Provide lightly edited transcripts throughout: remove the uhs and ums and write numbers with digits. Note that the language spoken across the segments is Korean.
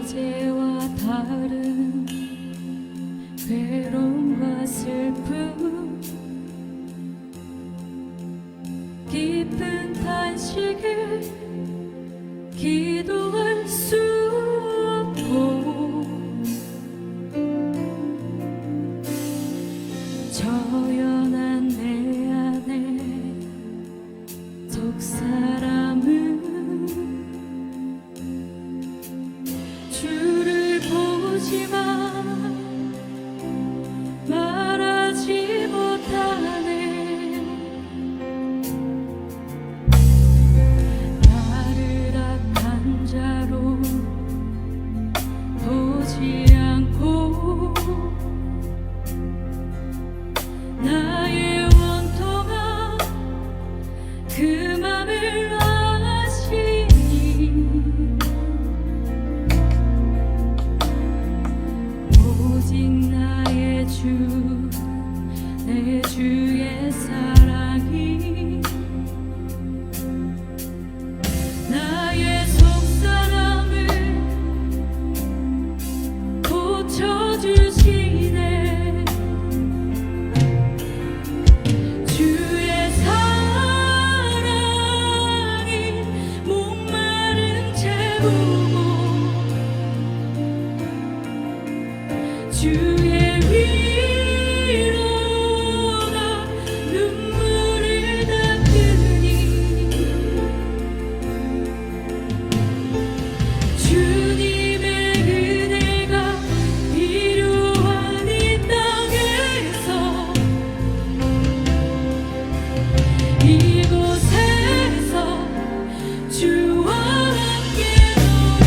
어제와 다른 괴로움과 슬픔, 깊은 탄식에 기도할 수 없고, 저연한 내 안에 속사람은 주를 보지만 말하지 못하네. 나를 악한 자로 보지 않고 나의 원통한 그 맘을 아시니, 오직 나의 주, 내 주의 사랑이 나의 속사람을 고쳐주시네. 주의 사랑이 목마른 채우고, 주의 위로가 눈물을 닦으니, 주님의 은혜가 필요한 이 땅에서, 이곳에서 주와 함께 노래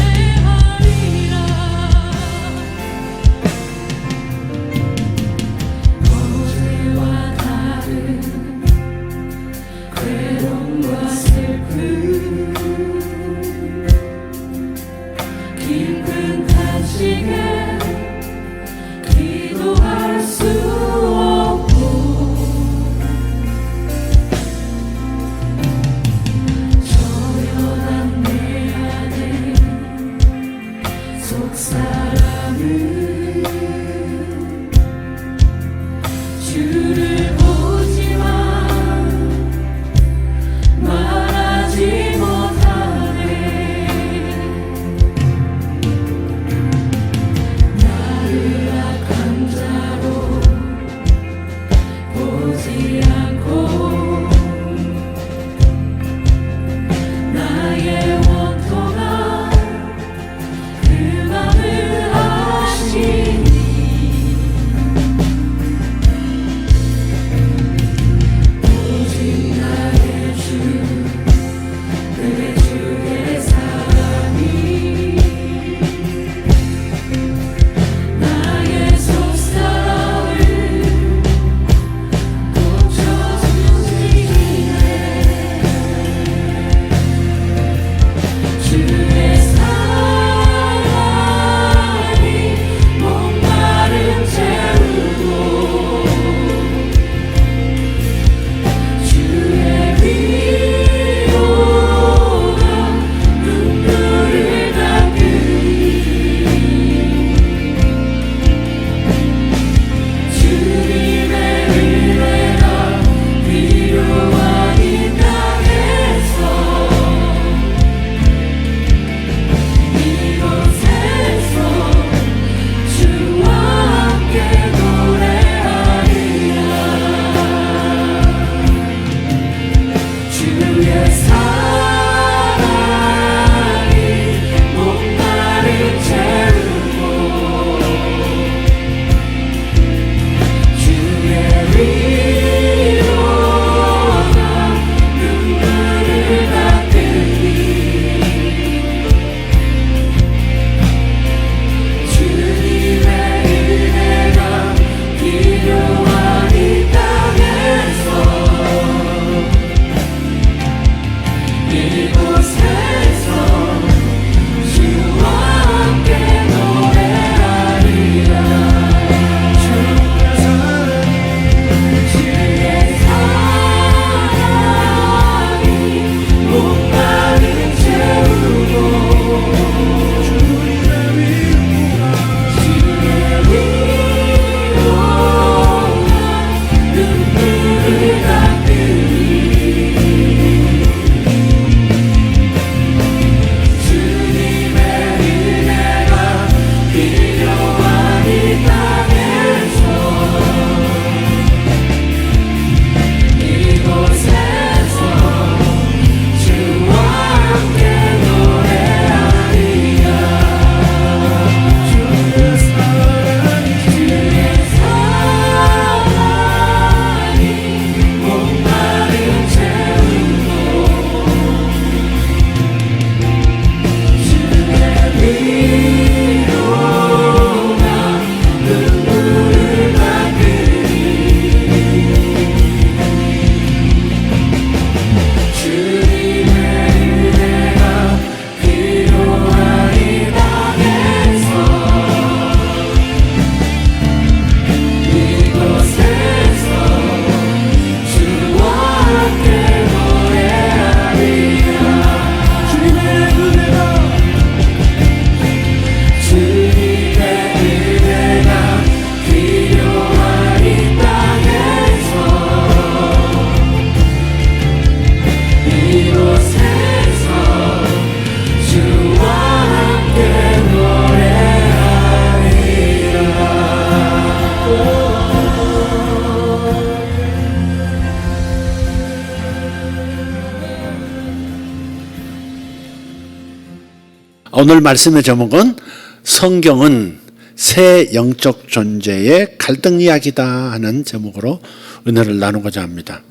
오늘 말씀의 제목은 성경은 새 영적 존재의 갈등 이야기다 하는 제목으로 은혜를 나누고자 합니다.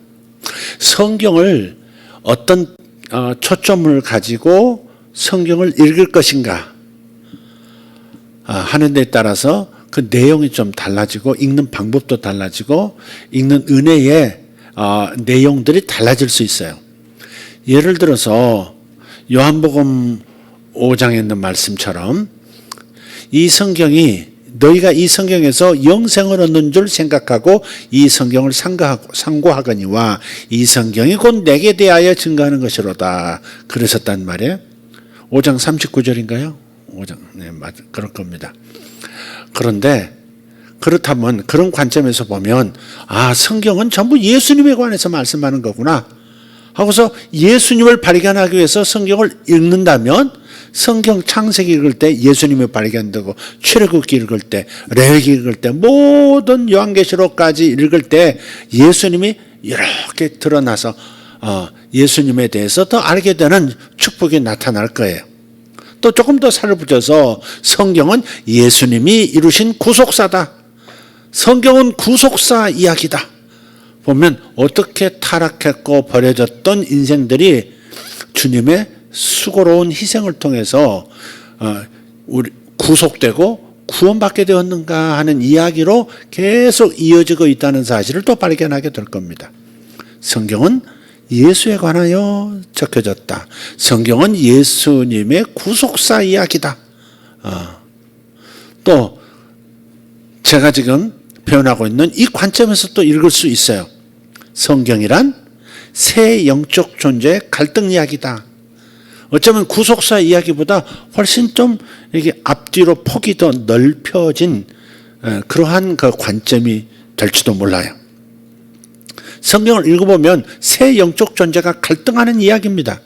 성경을 어떤 초점을 가지고 성경을 읽을 것인가 하는 데 따라서 그 내용이 좀 달라지고 읽는 방법도 달라지고 읽는 은혜의 내용들이 달라질 수 있어요. 예를 들어서 요한복음 5장에 있는 말씀처럼 이 성경이 너희가 이 성경에서 영생을 얻는 줄 생각하고 이 성경을 상고하거니와 이 성경이 곧 내게 대하여 증거하는 것이로다 그러셨단 말이에요. 5장 39절인가요? 5장 네, 맞아 그럴 겁니다. 그런데 그렇다면 그런 관점에서 보면 성경은 전부 예수님에 관해서 말씀하는 거구나 하고서 예수님을 발견하기 위해서 성경을 읽는다면 성경 창세기 읽을 때 예수님이 발견되고 출애굽기 읽을 때 레위기 읽을 때 모든 요한계시록까지 읽을 때 예수님이 이렇게 드러나서 예수님에 대해서 더 알게 되는 축복이 나타날 거예요. 또 조금 더 살을 붙여서 성경은 예수님이 이루신 구속사다. 성경은 구속사 이야기다. 보면 어떻게 타락했고 버려졌던 인생들이 주님의 수고로운 희생을 통해서 우리 구속되고 구원받게 되었는가 하는 이야기로 계속 이어지고 있다는 사실을 또 발견하게 될 겁니다. 성경은 예수에 관하여 적혀졌다. 성경은 예수님의 구속사 이야기다. 또 제가 지금 표현하고 있는 이 관점에서 또 읽을 수 있어요. 성경이란 새 영적 존재의 갈등 이야기다. 어쩌면 구속사 이야기보다 훨씬 좀 이게 앞뒤로 폭이 더 넓혀진 그러한 그 관점이 될지도 몰라요. 성경을 읽어보면 새 영적 존재가 갈등하는 이야기입니다.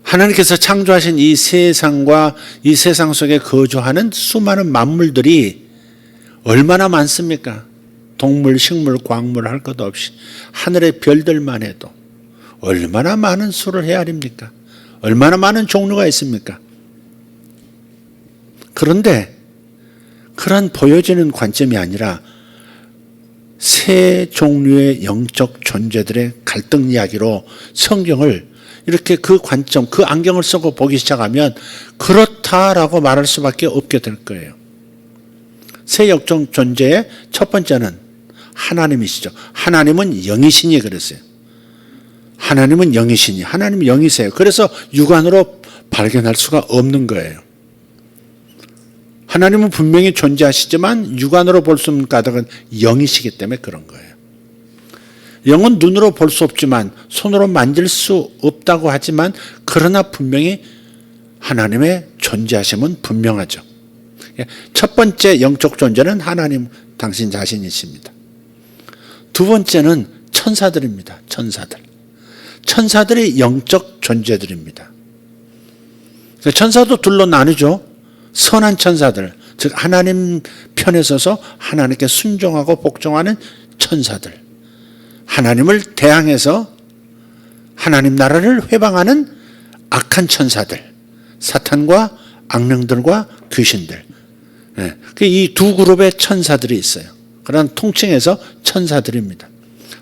하나님께서 창조하신 이 세상과 이 세상 속에 거주하는 수많은 만물들이 얼마나 많습니까? 동물, 식물, 광물 할 것 없이 하늘의 별들만 해도 얼마나 많은 수를 헤아립니까? 얼마나 많은 종류가 있습니까? 그런데 그런 보여지는 관점이 아니라 세 종류의 영적 존재들의 갈등 이야기로 성경을 이렇게 그 관점, 그 안경을 쓰고 보기 시작하면 그렇다라고 말할 수밖에 없게 될 거예요. 새 영적 존재의 첫 번째는 하나님이시죠. 하나님은 영이시니 그랬어요. 하나님은 영이시니, 하나님은 영이세요. 그래서 육안으로 발견할 수가 없는 거예요. 하나님은 분명히 존재하시지만 육안으로 볼 수 없는 까닭은 영이시기 때문에 그런 거예요. 영은 눈으로 볼 수 없지만 손으로 만질 수 없다고 하지만 그러나 분명히 하나님의 존재하심은 분명하죠. 첫 번째 영적 존재는 하나님 당신 자신이십니다. 두 번째는 천사들입니다. 천사들이 영적 존재들입니다. 천사도 둘로 나누죠. 선한 천사들, 즉 하나님 편에 서서 하나님께 순종하고 복종하는 천사들, 하나님을 대항해서 하나님 나라를 회방하는 악한 천사들, 사탄과 악령들과 귀신들, 이 두 그룹의 천사들이 있어요. 그런 통칭해서 천사들입니다.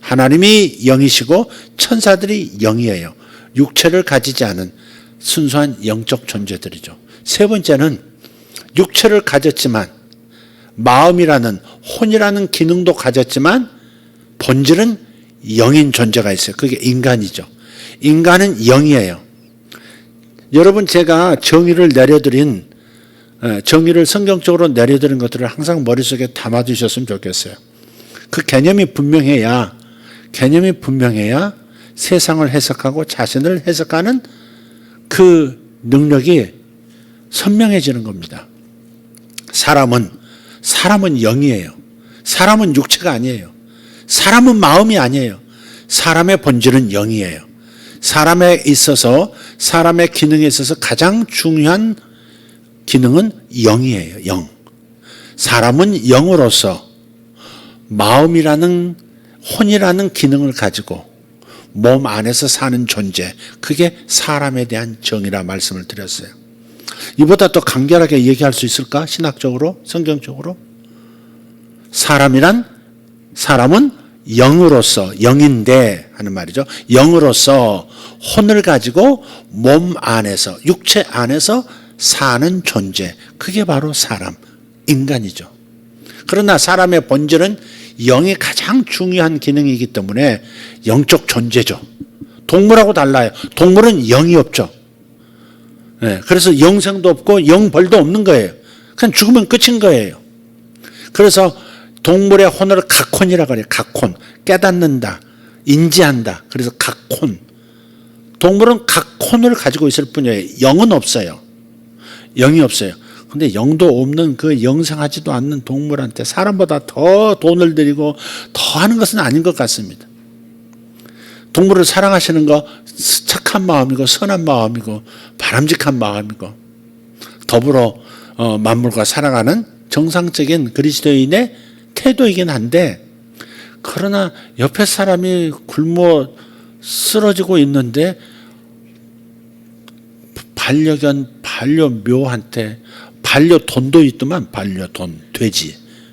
하나님이 영이시고 천사들이 영이에요. 육체를 가지지 않은 순수한 영적 존재들이죠. 세 번째는 육체를 가졌지만 마음이라는 혼이라는 기능도 가졌지만 본질은 영인 존재가 있어요. 그게 인간이죠. 인간은 영이에요. 여러분 제가 정의를 성경적으로 내려드린 것들을 항상 머릿속에 담아두셨으면 좋겠어요. 그 개념이 분명해야 세상을 해석하고 자신을 해석하는 그 능력이 선명해지는 겁니다. 사람은 영이에요. 사람은 육체가 아니에요. 사람은 마음이 아니에요. 사람의 본질은 영이에요. 사람에 있어서, 사람의 기능에 있어서 가장 중요한 기능은 영이에요. 영. 사람은 영으로서 마음이라는 혼이라는 기능을 가지고 몸 안에서 사는 존재, 그게 사람에 대한 정의라 말씀을 드렸어요. 이보다 더 간결하게 얘기할 수 있을까? 신학적으로, 성경적으로. 사람은 영으로서, 영인데 하는 말이죠. 영으로서 혼을 가지고 몸 안에서, 육체 안에서 사는 존재, 그게 바로 사람, 인간이죠. 그러나 사람의 본질은 영이 가장 중요한 기능이기 때문에 영적 존재죠. 동물하고 달라요. 동물은 영이 없죠. 네, 그래서 영생도 없고 영벌도 없는 거예요. 그냥 죽으면 끝인 거예요. 그래서 동물의 혼을 각혼이라고 그래요. 각혼. 깨닫는다. 인지한다. 그래서 각혼. 동물은 각혼을 가지고 있을 뿐이에요. 영은 없어요. 영이 없어요. 근데 영도 없는 그 영생하지도 않는 동물한테 사람보다 더 돈을 들이고 더 하는 것은 아닌 것 같습니다. 동물을 사랑하시는 거 착한 마음이고 선한 마음이고 바람직한 마음이고 더불어 만물과 살아가는 정상적인 그리스도인의 태도이긴 한데, 그러나 옆에 사람이 굶어 쓰러지고 있는데 반려견, 반려묘한테 반려돈도 있더만. 반려돈,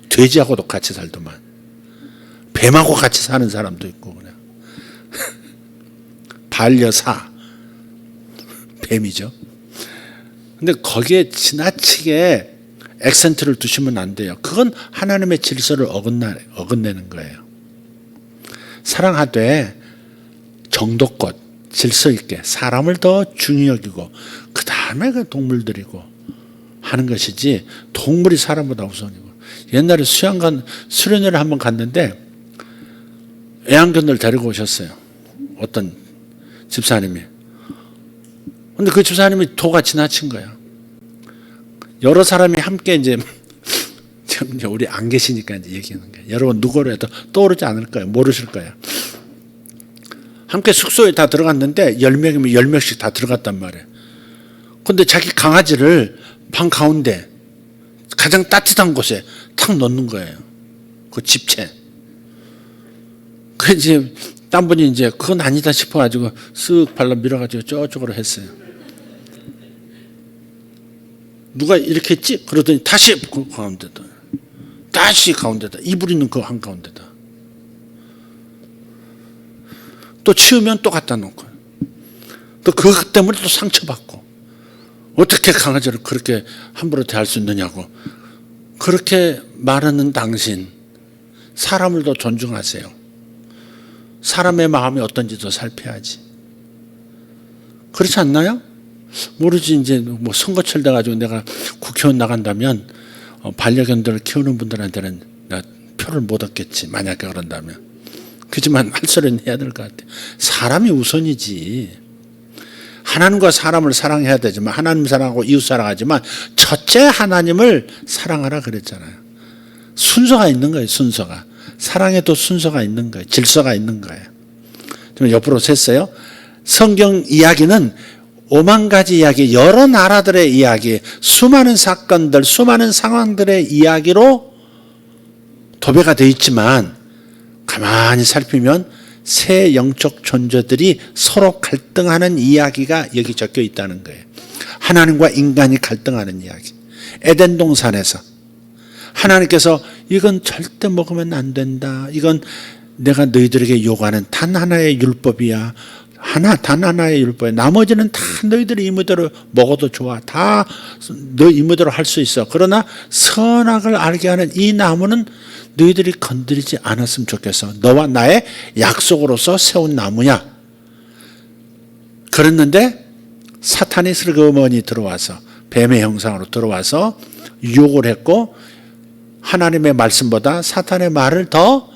돼지하고도 같이 살더만. 뱀하고 같이 사는 사람도 있고 그냥. 반려사, 뱀이죠. 근데 거기에 지나치게 액센트를 두시면 안 돼요. 그건 하나님의 질서를 어긋내는 거예요. 사랑하되 정도껏 질서 있게 사람을 더 중히 여기고 그 다음에 그 동물들이고 하는 것이지, 동물이 사람보다 우선이고. 옛날에 수련회를 한번 갔는데 애완견을 데리고 오셨어요. 어떤 집사님이. 근데 그 집사님이 도가 지나친 거야. 여러 사람이 함께 이제 우리 안 계시니까 이제 얘기하는 거예요. 여러분 누구로 해도 떠오르지 않을 거예요. 모르실 거예요. 함께 숙소에 다 들어갔는데 10명이면 10명씩 다 들어갔단 말이에요. 근데 자기 강아지를 방 가운데 가장 따뜻한 곳에 탁 넣는 거예요. 그 집채. 그 이제 딴 분이 이제 그건 아니다 싶어가지고 쓱 발로 밀어가지고 저쪽으로 했어요. 누가 이렇게 했지? 그러더니 다시 그 가운데다. 다시 가운데다. 이불 있는 그 한가운데다. 또 치우면 또 갖다 놓고. 또 그것 때문에 또 상처받고. 어떻게 강아지를 그렇게 함부로 대할 수 있느냐고. 그렇게 말하는 당신, 사람을 더 존중하세요. 사람의 마음이 어떤지도 살펴야지. 그렇지 않나요? 모르지. 이제 뭐 선거철 돼가지고 내가 국회의원 나간다면 반려견들을 키우는 분들한테는 내가 표를 못 얻겠지. 만약에 그런다면. 그렇지만 할 소리는 해야 될 것 같아. 사람이 우선이지. 하나님과 사람을 사랑해야 되지만, 하나님 사랑하고 이웃 사랑하지만 첫째 하나님을 사랑하라 그랬잖아요. 순서가 있는 거예요. 순서가. 사랑에도 순서가 있는 거예요. 질서가 있는 거예요. 좀 옆으로 셌어요. 성경 이야기는 5만 가지 이야기, 여러 나라들의 이야기, 수많은 사건들, 수많은 상황들의 이야기로 도배가 되어 있지만 가만히 살피면 새 영적 존재들이 서로 갈등하는 이야기가 여기 적혀 있다는 거예요. 하나님과 인간이 갈등하는 이야기. 에덴 동산에서 하나님께서 이건 절대 먹으면 안 된다. 이건 내가 너희들에게 요구하는 단 하나의 율법이야. 단 하나의 율법이야. 나머지는 다 너희들이 임의대로 먹어도 좋아. 다 너 임의대로 할 수 있어. 그러나 선악을 알게 하는 이 나무는 너희들이 건드리지 않았으면 좋겠어. 너와 나의 약속으로서 세운 나무야. 그랬는데 사탄이 슬그머니 들어와서, 뱀의 형상으로 들어와서 유혹을 했고, 하나님의 말씀보다 사탄의 말을 더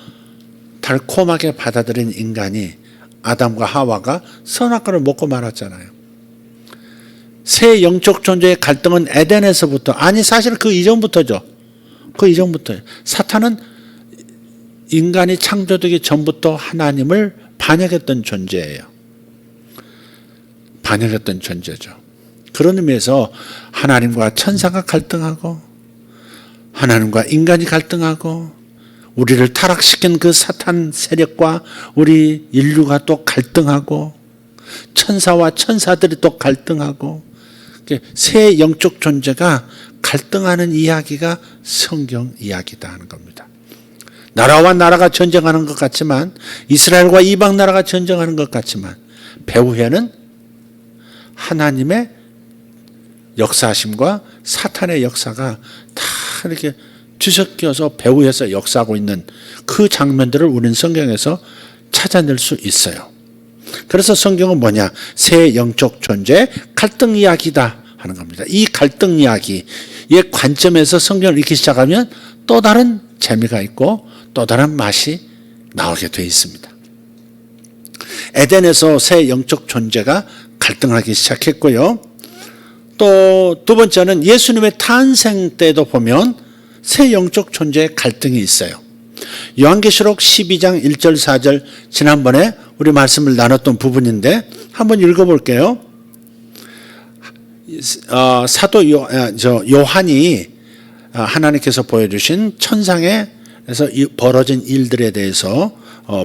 달콤하게 받아들인 인간이, 아담과 하와가 선악과를 먹고 말았잖아요. 새 영적 존재의 갈등은 에덴에서부터, 아니 사실 그 이전부터죠. 그 이전부터예요. 사탄은 인간이 창조되기 전부터 하나님을 반역했던 존재예요. 반역했던 존재죠. 그런 의미에서 하나님과 천사가 갈등하고, 하나님과 인간이 갈등하고, 우리를 타락시킨 그 사탄 세력과 우리 인류가 또 갈등하고 천사와 천사들이 또 갈등하고 새 영적 존재가 갈등하는 이야기가 성경 이야기다 하는 겁니다. 나라와 나라가 전쟁하는 것 같지만 이스라엘과 이방 나라가 전쟁하는 것 같지만 배후에는 하나님의 역사하심과 사탄의 역사가 다 이렇게 뒤섞여서 배후에서 역사하고 있는 그 장면들을 우리는 성경에서 찾아낼 수 있어요. 그래서 성경은 뭐냐? 새 영적 존재 갈등 이야기다 하는 겁니다. 이 갈등 이야기의 관점에서 성경을 읽기 시작하면 또 다른 재미가 있고 또 다른 맛이 나오게 되어 있습니다. 에덴에서 새 영적 존재가 갈등하기 시작했고요. 또 두 번째는 예수님의 탄생 때도 보면 새 영적 존재의 갈등이 있어요. 요한계시록 12장 1절 4절 지난번에 우리 말씀을 나눴던 부분인데 한번 읽어볼게요. 사도 요한이 하나님께서 보여주신 천상에서 벌어진 일들에 대해서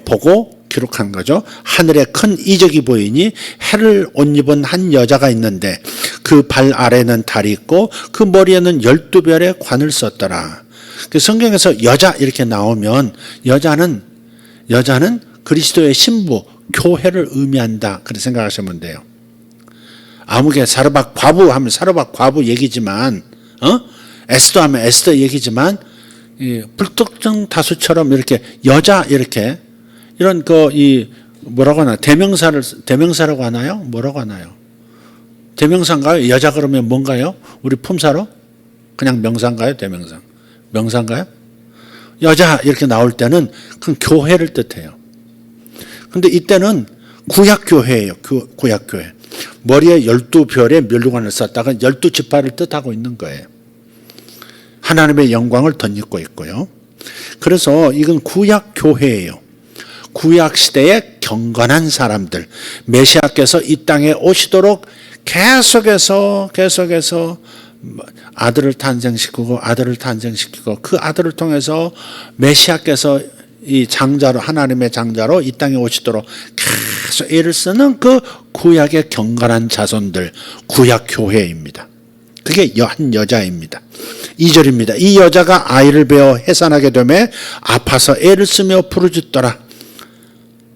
보고 기록한 거죠. 하늘에 큰 이적이 보이니 해를 옷 입은 한 여자가 있는데 그 발 아래는 달이 있고 그 머리에는 12별의 관을 썼더라. 성경에서 여자 이렇게 나오면 여자는 그리스도의 신부 교회를 의미한다. 그렇게 생각하시면 돼요. 아무개 사르밧 과부 하면 사르밧 과부 얘기지만 에스더 하면 에스더 얘기지만 불특정 다수처럼 이렇게 여자 이렇게 이런 뭐라고 하나 대명사라고 하나요? 뭐라고 하나요? 대명사인가요? 여자 그러면 뭔가요? 우리 품사로? 그냥 명사인가요? 대명사? 명사인가요? 여자 이렇게 나올 때는 그 교회를 뜻해요. 근데 이때는 구약교회예요. 구약교회. 머리에 12별의 면류관을 썼다가 12지파를 뜻하고 있는 거예요. 하나님의 영광을 덧입고 있고요. 그래서 이건 구약교회예요. 구약시대의 경건한 사람들, 메시아께서 이 땅에 오시도록 계속해서 아들을 탄생시키고 그 아들을 통해서 메시아께서 이 장자로 하나님의 장자로 이 땅에 오시도록 계속 애를 쓰는 그 구약의 경건한 자손들 구약교회입니다. 그게 한 여자입니다. 2절입니다. 이 여자가 아이를 베어 해산하게 되매 아파서 애를 쓰며 부르짖더라.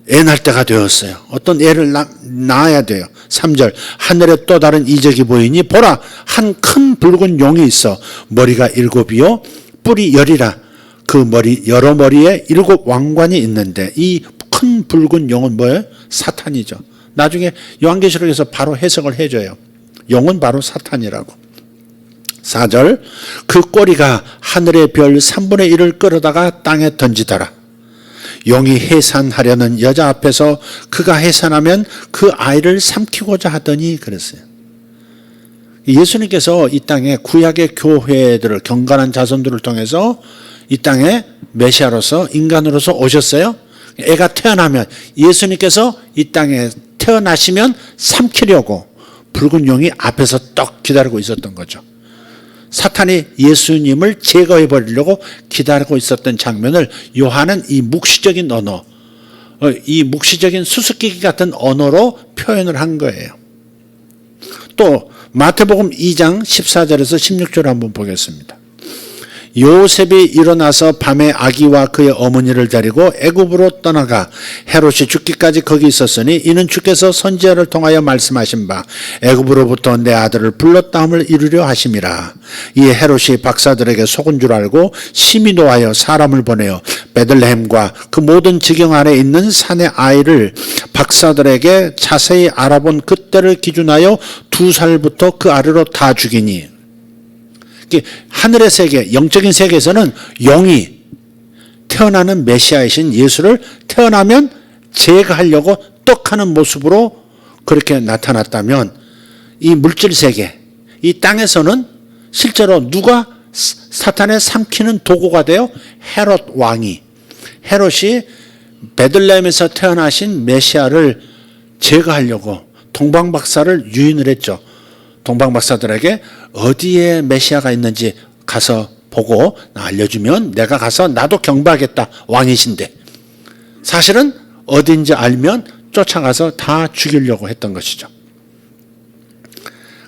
애 낳을 때가 되었어요. 어떤 애를 낳아야 돼요. 3절 하늘에 또 다른 이적이 보이니 보라 한 큰 붉은 용이 있어 머리가 7이요 뿔이 10이라 그 머리 여러 머리에 7 왕관이 있는데 이 큰 붉은 용은 뭐예요? 사탄이죠. 나중에 요한계시록에서 바로 해석을 해줘요. 용은 바로 사탄이라고. 4절 그 꼬리가 하늘의 별 3분의 1을 끌어다가 땅에 던지더라. 용이 해산하려는 여자 앞에서 그가 해산하면 그 아이를 삼키고자 하더니 그랬어요. 예수님께서 이 땅에 구약의 교회들을 경건한 자손들을 통해서 이 땅에 메시아로서 인간으로서 오셨어요. 애가 태어나면 예수님께서 이 땅에 태어나시면 삼키려고 붉은 용이 앞에서 떡 기다리고 있었던 거죠. 사탄이 예수님을 제거해 버리려고 기다리고 있었던 장면을 요한은 이 묵시적인 언어, 이 묵시적인 수수께끼 같은 언어로 표현을 한 거예요. 또 마태복음 2장 14절에서 16절 한번 보겠습니다. 요셉이 일어나서 밤에 아기와 그의 어머니를 데리고 애굽으로 떠나가 헤롯이 죽기까지 거기 있었으니 이는 주께서 선지자를 통하여 말씀하신 바 애굽으로부터 내 아들을 불렀다함을 이루려 하심이라. 이에 헤롯이 박사들에게 속은 줄 알고 심히 노하여 사람을 보내어 베들레헴과 그 모든 지경 안에 있는 산의 아이를 박사들에게 자세히 알아본 그때를 기준하여 2살부터 그 아래로 다 죽이니. 하늘의 세계, 영적인 세계에서는 영이 태어나는 메시아이신 예수를 태어나면 제거하려고 떡하는 모습으로 그렇게 나타났다면 이 물질 세계, 이 땅에서는 실제로 누가 사탄의 삼키는 도구가 되어 헤롯 왕이, 헤롯이 베들레헴에서 태어나신 메시아를 제거하려고 동방박사를 유인을 했죠. 동방박사들에게 어디에 메시아가 있는지 가서 보고 알려주면 내가 가서 나도 경배하겠다. 왕이신데. 사실은 어딘지 알면 쫓아가서 다 죽이려고 했던 것이죠.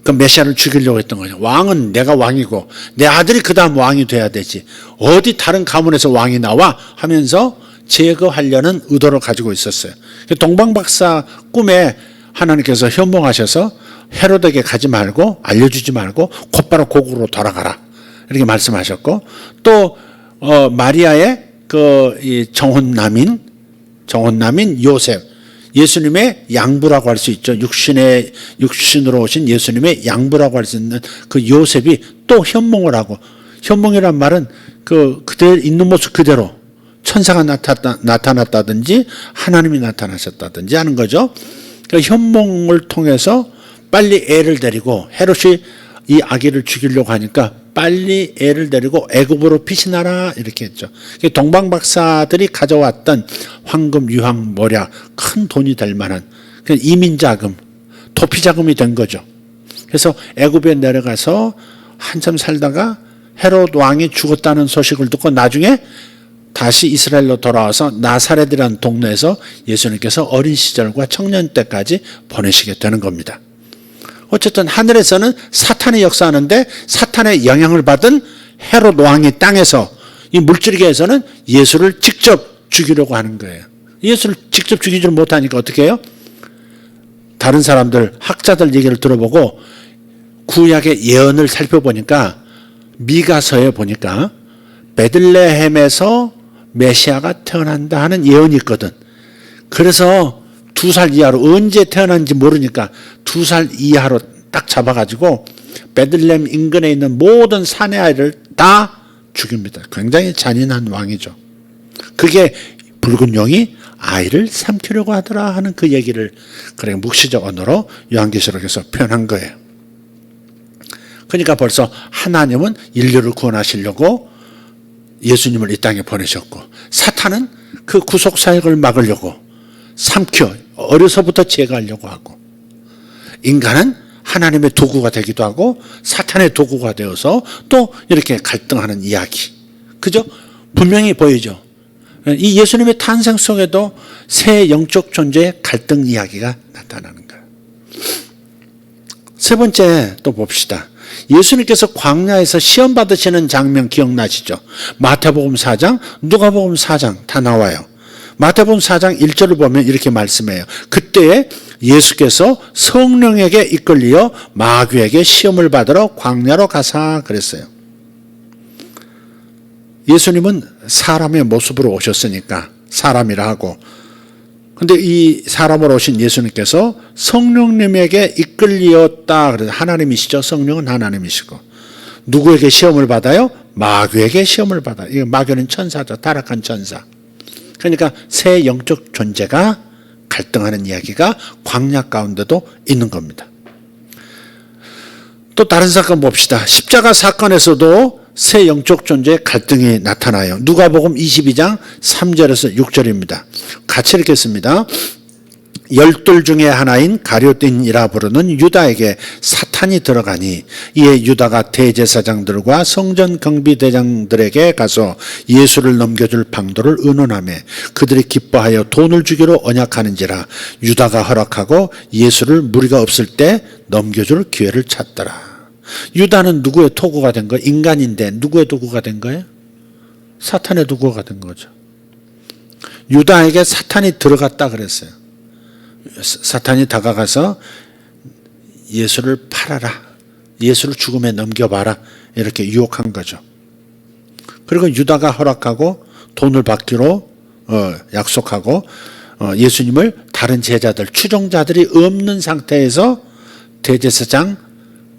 그 메시아를 죽이려고 했던 거죠. 왕은 내가 왕이고 내 아들이 그 다음 왕이 돼야 되지. 어디 다른 가문에서 왕이 나와 하면서 제거하려는 의도를 가지고 있었어요. 동방박사 꿈에 하나님께서 현몽하셔서 헤로드에게 가지 말고 알려주지 말고 곧바로 고국으로 돌아가라 이렇게 말씀하셨고, 또 마리아의 이 정혼남인 요셉, 예수님의 양부라고 할 수 있죠. 육신으로 오신 예수님의 양부라고 할 수 있는 그 요셉이 또 현몽을 하고, 현몽이란 말은 그대 있는 모습 그대로 천사가 나타났다든지 하나님이 나타나셨다든지 하는 거죠. 그 현몽을 통해서 빨리 애를 데리고, 헤롯이 이 아기를 죽이려고 하니까 빨리 애를 데리고 애굽으로 피신하라 이렇게 했죠. 동방박사들이 가져왔던 황금, 유황, 모략, 큰 돈이 될 만한 이민자금, 도피자금이 된 거죠. 그래서 애굽에 내려가서 한참 살다가 헤롯 왕이 죽었다는 소식을 듣고 나중에 다시 이스라엘로 돌아와서 나사렛이라는 동네에서 예수님께서 어린 시절과 청년 때까지 보내시게 되는 겁니다. 어쨌든 하늘에서는 사탄이 역사하는데 사탄의 영향을 받은 헤롯 왕이 땅에서, 이 물질계에서는 예수를 직접 죽이려고 하는 거예요. 예수를 직접 죽이지 못하니까 어떻게 해요? 다른 사람들, 학자들 얘기를 들어보고 구약의 예언을 살펴보니까 미가서에 보니까 베들레헴에서 메시아가 태어난다 하는 예언이 있거든. 그래서 2살 이하로, 언제 태어난지 모르니까 2살 이하로 딱 잡아가지고 베들레헴 인근에 있는 모든 사내 아이를 다 죽입니다. 굉장히 잔인한 왕이죠. 그게 붉은 용이 아이를 삼키려고 하더라 하는 그 얘기를 그래 묵시적 언어로 요한계시록에서 표현한 거예요. 그러니까 벌써 하나님은 인류를 구원하시려고 예수님을 이 땅에 보내셨고, 사탄은 그 구속 사역을 막으려고 삼켜 어려서부터 제거하려고 하고, 인간은 하나님의 도구가 되기도 하고 사탄의 도구가 되어서 또 이렇게 갈등하는 이야기, 그죠? 분명히 보이죠. 이 예수님의 탄생 속에도 새 영적 존재의 갈등 이야기가 나타나는 거예요. 세 번째 또 봅시다. 예수님께서 광야에서 시험 받으시는 장면 기억나시죠? 마태복음 4장, 누가복음 4장 다 나와요. 마태복음 4장 1절을 보면 이렇게 말씀해요. 그때 예수께서 성령에게 이끌리어 마귀에게 시험을 받으러 광야로 가사 그랬어요. 예수님은 사람의 모습으로 오셨으니까 사람이라 하고, 근데 이 사람으로 오신 예수님께서 성령님에게 이끌리었다. 그래서 하나님이시죠. 성령은 하나님이시고. 누구에게 시험을 받아요? 마귀에게 시험을 받아요. 이 마귀는 천사죠. 타락한 천사. 그러니까 새 영적 존재가 갈등하는 이야기가 광야 가운데도 있는 겁니다. 또 다른 사건 봅시다. 십자가 사건에서도 새 영적 존재의 갈등이 나타나요. 누가복음 22장 3절에서 6절입니다. 같이 읽겠습니다. 12 중에 하나인 가룟인이라 부르는 유다에게 사탄이 들어가니, 이에 유다가 대제사장들과 성전 경비대장들에게 가서 예수를 넘겨줄 방도를 의논하며 그들이 기뻐하여 돈을 주기로 언약하는지라 유다가 허락하고 예수를 무리가 없을 때 넘겨줄 기회를 찾더라. 유다는 누구의 도구가 된 거예요? 인간인데 누구의 도구가 된 거예요? 사탄의 도구가 된 거죠. 유다에게 사탄이 들어갔다 그랬어요. 사탄이 다가가서 예수를 팔아라, 예수를 죽음에 넘겨봐라 이렇게 유혹한 거죠. 그리고 유다가 허락하고 돈을 받기로 약속하고 예수님을 다른 제자들, 추종자들이 없는 상태에서 대제사장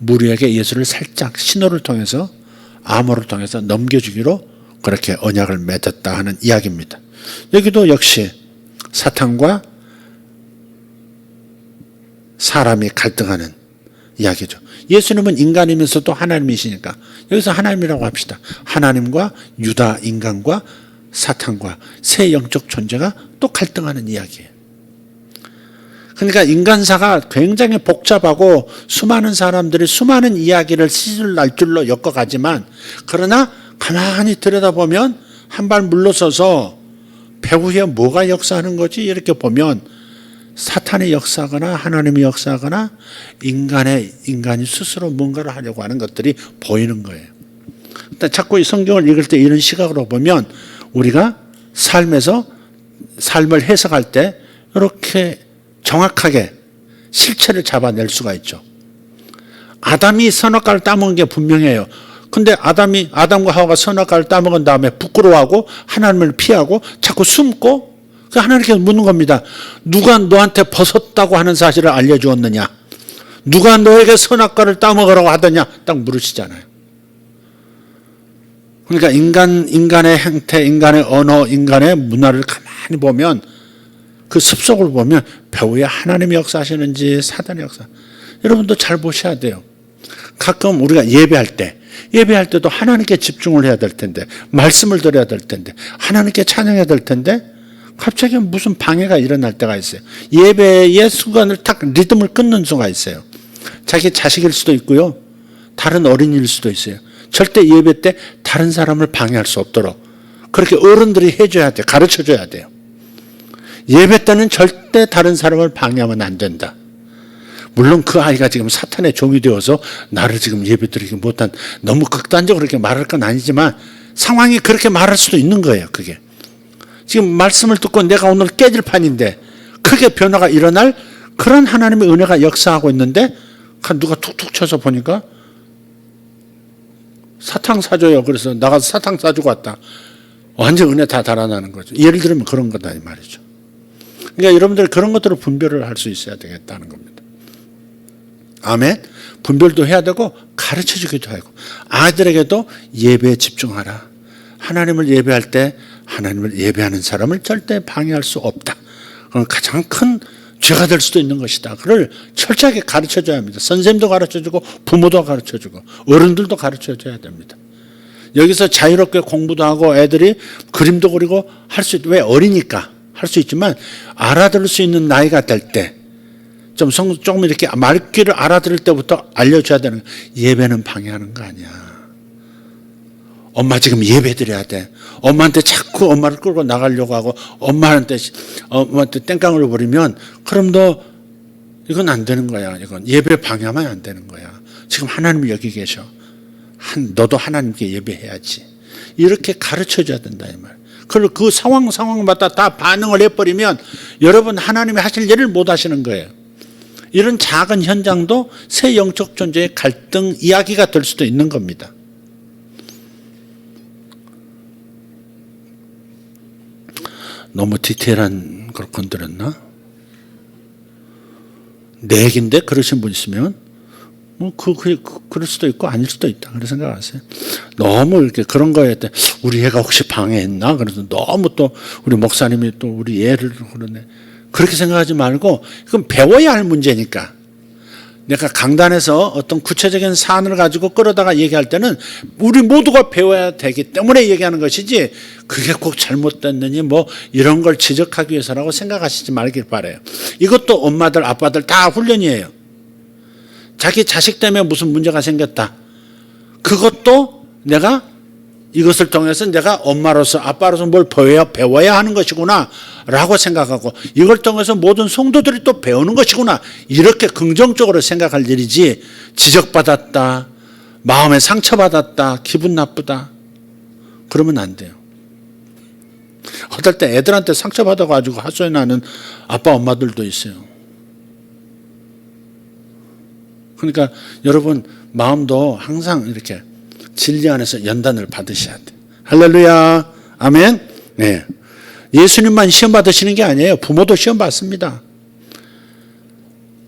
무리에게 예수를 살짝 신호를 통해서, 암호를 통해서 넘겨주기로 그렇게 언약을 맺었다 하는 이야기입니다. 여기도 역시 사탄과 사람이 갈등하는 이야기죠. 예수님은 인간이면서도 하나님이시니까 여기서 하나님이라고 합시다. 하나님과 유다 인간과 사탄과 새 영적 존재가 또 갈등하는 이야기예요. 그러니까 인간사가 굉장히 복잡하고 수많은 사람들이 수많은 이야기를 시줄 날줄로 엮어가지만, 그러나 가만히 들여다보면 한 발 물러서서 배후에 뭐가 역사하는 거지? 이렇게 보면 사탄의 역사거나 하나님의 역사거나 인간이 스스로 뭔가를 하려고 하는 것들이 보이는 거예요. 근데 자꾸 이 성경을 읽을 때 이런 시각으로 보면 우리가 삶을 해석할 때 이렇게 정확하게 실체를 잡아낼 수가 있죠. 아담이 선악과를 따먹은 게 분명해요. 근데 아담과 하와가 선악과를 따먹은 다음에 부끄러워하고 하나님을 피하고 자꾸 숨고 하나님께서 묻는 겁니다. 누가 너한테 벗었다고 하는 사실을 알려주었느냐? 누가 너에게 선악과를 따먹으라고 하더냐? 딱 물으시잖아요. 그러니까 인간의 행태, 인간의 언어, 인간의 문화를 가만히 보면 그 습속을 보면 배후에 하나님이 역사하시는지 사단의 역사. 여러분도 잘 보셔야 돼요. 가끔 우리가 예배할 때도 하나님께 집중을 해야 될 텐데, 말씀을 드려야 될 텐데, 하나님께 찬양해야 될 텐데, 갑자기 무슨 방해가 일어날 때가 있어요. 예배의 순간을 딱 리듬을 끊는 수가 있어요. 자기 자식일 수도 있고요. 다른 어린이일 수도 있어요. 절대 예배 때 다른 사람을 방해할 수 없도록 그렇게 어른들이 해줘야 돼요. 가르쳐줘야 돼요. 예배 때는 절대 다른 사람을 방해하면 안 된다. 물론 그 아이가 지금 사탄의 종이 되어서 나를 지금 예배드리기 못한, 너무 극단적으로 그렇게 말할 건 아니지만 상황이 그렇게 말할 수도 있는 거예요. 그게 지금 말씀을 듣고 내가 오늘 깨질 판인데 크게 변화가 일어날 그런 하나님의 은혜가 역사하고 있는데 누가 툭툭 쳐서 보니까 사탕 사줘요. 그래서 나가서 사탕 사주고 왔다. 완전 은혜 다 달아나는 거죠. 예를 들면 그런 거다 이 말이죠. 그러니까 여러분들 그런 것들을 분별을 할 수 있어야 되겠다는 겁니다. 아멘. 분별도 해야 되고 가르쳐주기도 하고, 아이들에게도 예배에 집중하라. 하나님을 예배할 때 하나님을 예배하는 사람을 절대 방해할 수 없다. 그건 가장 큰 죄가 될 수도 있는 것이다. 그걸 철저하게 가르쳐줘야 합니다. 선생님도 가르쳐주고 부모도 가르쳐주고 어른들도 가르쳐줘야 됩니다. 여기서 자유롭게 공부도 하고 애들이 그림도 그리고 할 수 있다. 왜? 어리니까 할 수 있지만 알아들을 수 있는 나이가 될 때 조금 이렇게 말귀를 알아들을 때부터 알려줘야 되는 거예요. 예배는 방해하는 거 아니야. 엄마 지금 예배 드려야 돼. 엄마한테 자꾸 엄마를 끌고 나가려고 하고 엄마한테 땡깡을 부리면 그럼 너 이건 안 되는 거야. 이건 예배 방해하면 안 되는 거야. 지금 하나님이 여기 계셔. 너도 하나님께 예배해야지. 이렇게 가르쳐줘야 된다 이 말. 그리고 그 상황마다 다 반응을 해버리면 여러분 하나님이 하실 일을 못 하시는 거예요. 이런 작은 현장도 새 영적 존재의 갈등 이야기가 될 수도 있는 겁니다. 너무 디테일한 걸 건드렸나? 내 얘기인데 그러신 분 있으면 그럴 수도 있고 아닐 수도 있다. 그런 생각하세요. 너무 이렇게 그런 거에 우리 애가 혹시 방해했나? 그래서 너무 또 우리 목사님이 또 우리 애를 그러네. 그렇게 생각하지 말고 이건 배워야 할 문제니까. 내가 강단에서 어떤 구체적인 사안을 가지고 끌어다가 얘기할 때는 우리 모두가 배워야 되기 때문에 얘기하는 것이지 그게 꼭 잘못됐느니 뭐 이런 걸 지적하기 위해서라고 생각하시지 말길 바라요. 이것도 엄마들 아빠들 다 훈련이에요. 자기 자식 때문에 무슨 문제가 생겼다. 그것도 내가 이것을 통해서 내가 엄마로서 아빠로서 뭘 배워야 하는 것이구나 라고 생각하고 이걸 통해서 모든 성도들이 또 배우는 것이구나 이렇게 긍정적으로 생각할 일이지 지적받았다, 마음에 상처받았다, 기분 나쁘다 그러면 안 돼요. 어떨 때 애들한테 상처받아가지고 하소연하는 아빠 엄마들도 있어요. 그러니까 여러분 마음도 항상 이렇게 진리 안에서 연단을 받으셔야 돼. 할렐루야. 아멘. 네. 예수님만 시험 받으시는 게 아니에요. 부모도 시험 받습니다.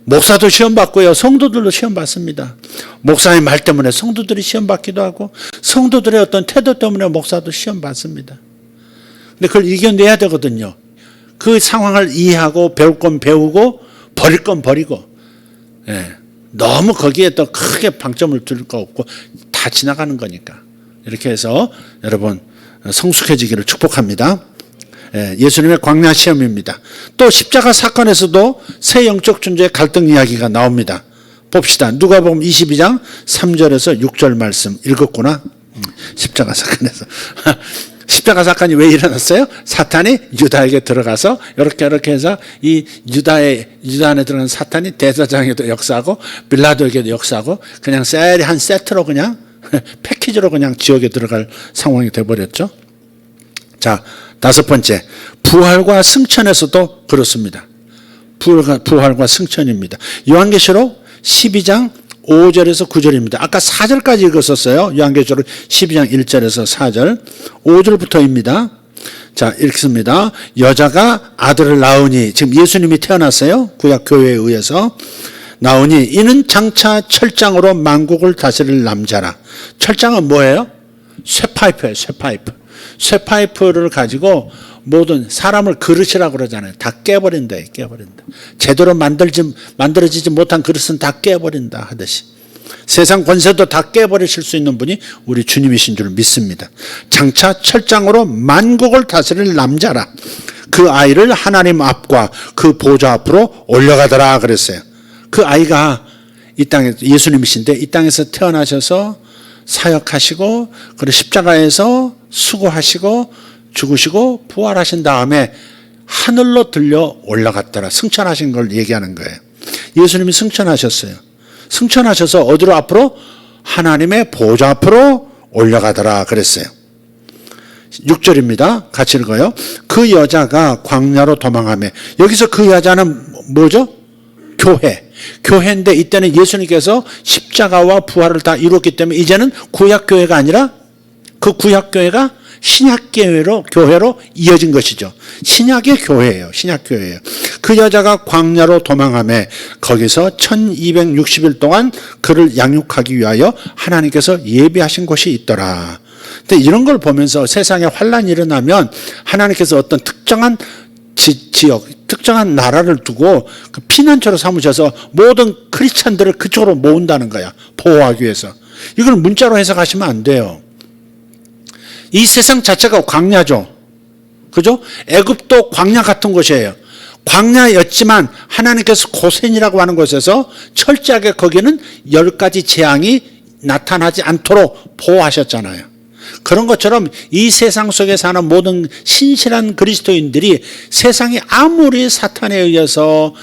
목사도 시험 받고요. 성도들도 시험 받습니다. 목사의 말 때문에 성도들이 시험 받기도 하고 성도들의 어떤 태도 때문에 목사도 시험 받습니다. 근데 그걸 이겨내야 되거든요. 그 상황을 이해하고 배울 건 배우고 버릴 건 버리고 네. 너무 거기에 또 크게 방점을 둘 거 없고 다 지나가는 거니까 이렇게 해서 여러분 성숙해지기를 축복합니다. 예수님의 광야 시험입니다. 또 십자가 사건에서도 새 영적 존재의 갈등 이야기가 나옵니다. 봅시다. 누가복음 22장 3절에서 6절 말씀 읽었구나. 십자가 사건에서. 십자가 사건이 왜 일어났어요? 사탄이 유다에게 들어가서 이렇게 해서 이 유다 안에 들어간 사탄이 대사장에도 역사하고 빌라도에게도 역사하고 그냥 한 세트로 그냥 패키지로 그냥 지옥에 들어갈 상황이 되어버렸죠. 자, 다섯 번째, 부활과 승천에서도 그렇습니다. 부활과 승천입니다. 요한계시록 12장 5절에서 9절입니다. 아까 4절까지 읽었었어요. 요한계시록 12장 1절에서 4절, 5절부터입니다. 자, 읽습니다. 여자가 아들을 낳으니, 지금 예수님이 태어났어요. 구약 교회에 의해서. 나오니 이는 장차 철장으로 만국을 다스릴 남자라. 철장은 뭐예요? 쇠파이프예요. 쇠파이프를 가지고 모든 사람을 그릇이라고 그러잖아요. 다 깨버린다. 제대로 만들어지지 못한 그릇은 다 깨버린다 하듯이 세상 권세도 다 깨버리실 수 있는 분이 우리 주님이신 줄 믿습니다. 장차 철장으로 만국을 다스릴 남자라. 그 아이를 하나님 앞과 그 보좌 앞으로 올려가더라 그랬어요. 그 아이가 이 땅에 예수님이신데 이 땅에서 태어나셔서 사역하시고 그리고 십자가에서 수고하시고 죽으시고 부활하신 다음에 하늘로 들려 올라갔더라. 승천하신 걸 얘기하는 거예요. 예수님이 승천하셨어요. 승천하셔서 어디로 앞으로? 하나님의 보좌 앞으로 올라가더라 그랬어요. 6절입니다. 같이 읽어요. 그 여자가 광야로 도망하며, 여기서 그 여자는 뭐죠? 교회인데 이때는 예수님께서 십자가와 부활을 다 이뤘기 때문에 이제는 구약교회가 아니라 그 구약교회가 신약교회로 이어진 것이죠. 신약의 교회예요. 신약교회예요. 그 여자가 광야로 도망하며 거기서 1260일 동안 그를 양육하기 위하여 하나님께서 예비하신 곳이 있더라. 근데 이런 걸 보면서 세상에 환란이 일어나면 하나님께서 어떤 특정한 지역, 특정한 나라를 두고 그 피난처로 삼으셔서 모든 크리스찬들을 그쪽으로 모은다는 거야. 보호하기 위해서. 이걸 문자로 해석하시면 안 돼요. 이 세상 자체가 광야죠. 그죠? 애굽도 광야 같은 곳이에요. 광야였지만 하나님께서 고센이라고 하는 곳에서 철저하게 거기는 10가지 재앙이 나타나지 않도록 보호하셨잖아요. 그런 것처럼 이 세상 속에 사는 모든 신실한 그리스도인들이 세상이 아무리 사탄에 의해서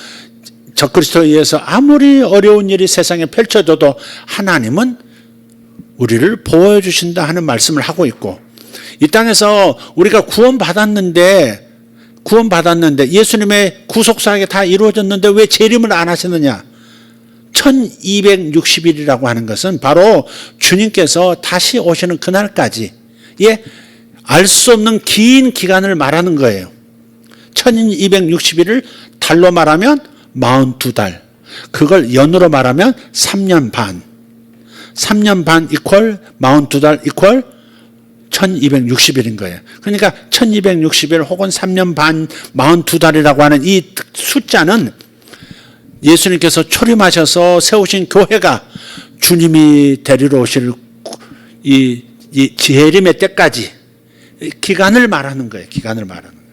적그리스도에 의해서 아무리 어려운 일이 세상에 펼쳐져도 하나님은 우리를 보호해 주신다 하는 말씀을 하고 있고, 이 땅에서 우리가 구원받았는데 예수님의 구속사역이 다 이루어졌는데 왜 재림을 안 하시느냐? 1260일이라고 하는 것은 바로 주님께서 다시 오시는 그날까지 알 수 없는 긴 기간을 말하는 거예요. 1260일을 달로 말하면 42달, 그걸 연으로 말하면 3년 반. 3년 반 이퀄 42달 이퀄 1260일인 거예요. 그러니까 1260일 혹은 3년 반 42달이라고 하는 이 숫자는 예수님께서 초림하셔서 세우신 교회가 주님이 데리러 오실 이 재림의 때까지 기간을 말하는 거예요. 기간을 말하는 거예요.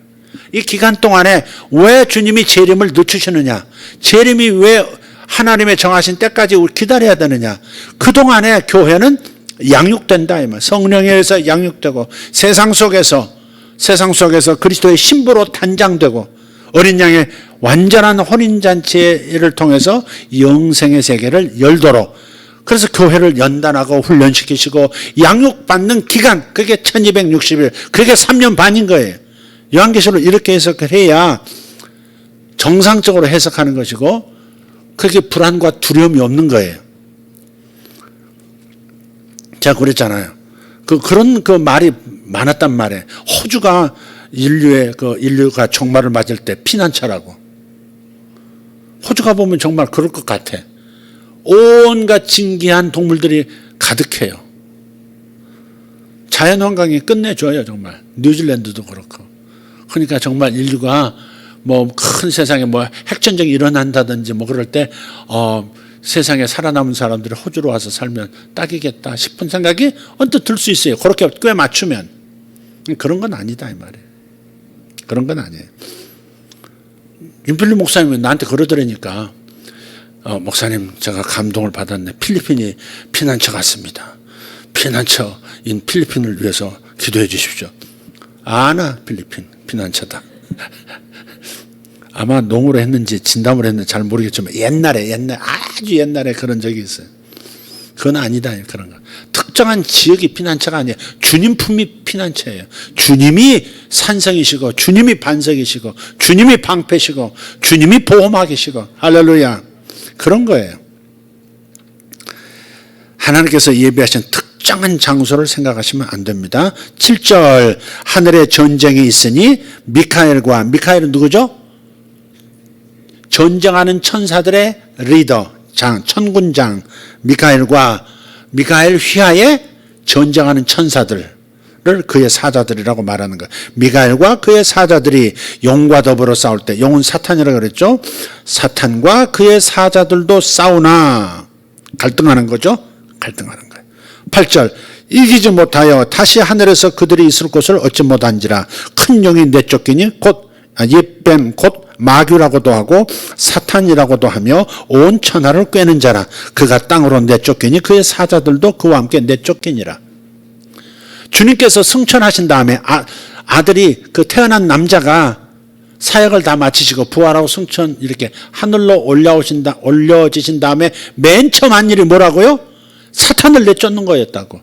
이 기간 동안에 왜 주님이 재림을 늦추시느냐? 재림이 왜 하나님의 정하신 때까지 기다려야 되느냐? 그동안에 교회는 양육된다. 성령에 의해서 양육되고 세상 속에서 그리스도의 신부로 단장되고 어린 양의 완전한 혼인잔치를 통해서 영생의 세계를 열도록, 그래서 교회를 연단하고 훈련시키시고 양육받는 기간, 그게 1260일, 그게 3년 반인 거예요. 요한계시록을 이렇게 해석을 해야 정상적으로 해석하는 것이고 그게 불안과 두려움이 없는 거예요. 제가 그랬잖아요. 그런 말이 많았단 말이에요. 호주가 인류가 종말을 맞을 때 피난처라고. 호주가 보면 정말 그럴 것 같아. 온갖 진귀한 동물들이 가득해요. 자연환경이 끝내줘요, 정말. 뉴질랜드도 그렇고. 그러니까 정말 인류가 큰 세상에 핵전쟁이 일어난다든지 그럴 때, 세상에 살아남은 사람들이 호주로 와서 살면 딱이겠다 싶은 생각이 언뜻 들 수 있어요. 그렇게 꽤 맞추면. 그런 건 아니다, 이 말이에요. 그런 건 아니에요. 윤필립 목사님이 나한테 그러더라니까, 목사님, 제가 감동을 받았네. 필리핀이 피난처 같습니다. 피난처인 필리핀을 위해서 기도해 주십시오. 아나 필리핀 피난처다. 아마 농으로 했는지 진담으로 했는지 잘 모르겠지만 옛날에 아주 옛날에 그런 적이 있어요. 그건 아니다 그런 거. 특정한 지역이 피난처가 아니에요. 주님 품이 피난처예요. 주님이 산성이시고 주님이 반석이시고 주님이 방패시고 주님이 보호막이시고 할렐루야. 그런 거예요. 하나님께서 예비하신 특정한 장소를 생각하시면 안 됩니다. 7절 하늘에 전쟁이 있으니 미카엘은 누구죠? 전쟁하는 천사들의 리더 천군장 미카엘 휘하에 전쟁하는 천사들을 그의 사자들이라고 말하는 거예요. 미카엘과 그의 사자들이 용과 더불어 싸울 때, 용은 사탄이라고 그랬죠. 사탄과 그의 사자들도 싸우나 갈등하는 거죠. 갈등하는 거예요. 8절 이기지 못하여 다시 하늘에서 그들이 있을 곳을 얻지 못한지라. 큰 용이 내쫓기니 곧 옛뱀 곧 마귀라고도 하고 사탄이라고도 하며 온 천하를 꿰는 자라. 그가 땅으로 내쫓기니 그의 사자들도 그와 함께 내쫓기니라. 주님께서 승천하신 다음에 아들이 그 태어난 남자가 사역을 다 마치시고 부활하고 승천 이렇게 하늘로 올려지신 다음에 맨 처음 한 일이 뭐라고요? 사탄을 내쫓는 거였다고.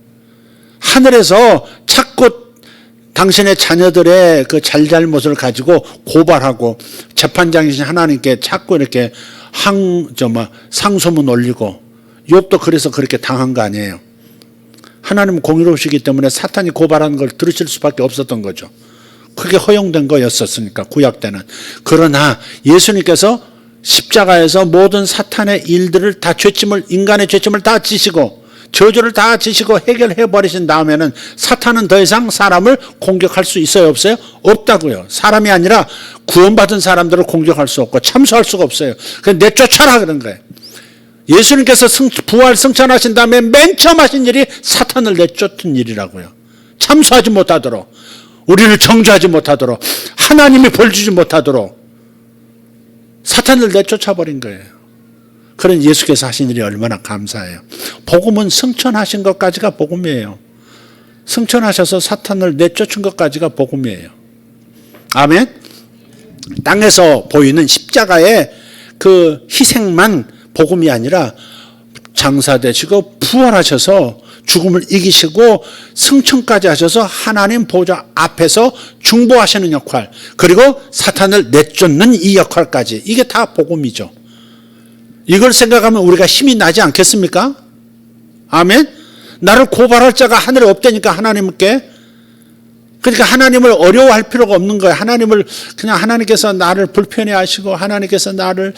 하늘에서 자꾸 당신의 자녀들의 그 잘잘못을 가지고 고발하고 재판장이신 하나님께 자꾸 이렇게 상소문 올리고, 욥도 그래서 그렇게 당한 거 아니에요. 하나님은 공의로우시기 때문에 사탄이 고발하는 걸 들으실 수밖에 없었던 거죠. 그게 허용된 거였었으니까 구약 때는. 그러나 예수님께서 십자가에서 모든 사탄의 일들을 다 인간의 죄짐을 다 지시고 저주를 다 지시고 해결해 버리신 다음에는 사탄은 더 이상 사람을 공격할 수 있어요, 없어요? 없다고요. 사람이 아니라 구원받은 사람들을 공격할 수 없고 참수할 수가 없어요. 그냥 내쫓아라 그런 거예요. 예수님께서 부활 승천하신 다음에 맨 처음 하신 일이 사탄을 내쫓은 일이라고요. 참수하지 못하도록, 우리를 정죄하지 못하도록, 하나님이 벌 주지 못하도록 사탄을 내쫓아 버린 거예요. 그런 예수께서 하신 일이 얼마나 감사해요. 복음은 승천하신 것까지가 복음이에요. 승천하셔서 사탄을 내쫓은 것까지가 복음이에요. 아멘. 땅에서 보이는 십자가의 그 희생만 복음이 아니라 장사되시고 부활하셔서 죽음을 이기시고 승천까지 하셔서 하나님 보좌 앞에서 중보하시는 역할, 그리고 사탄을 내쫓는 이 역할까지, 이게 다 복음이죠. 이걸 생각하면 우리가 힘이 나지 않겠습니까? 아멘. 나를 고발할 자가 하늘에 없다니까, 하나님께. 그러니까 하나님을 어려워할 필요가 없는 거예요. 그냥 하나님께서 나를 불편해 하시고, 하나님께서 나를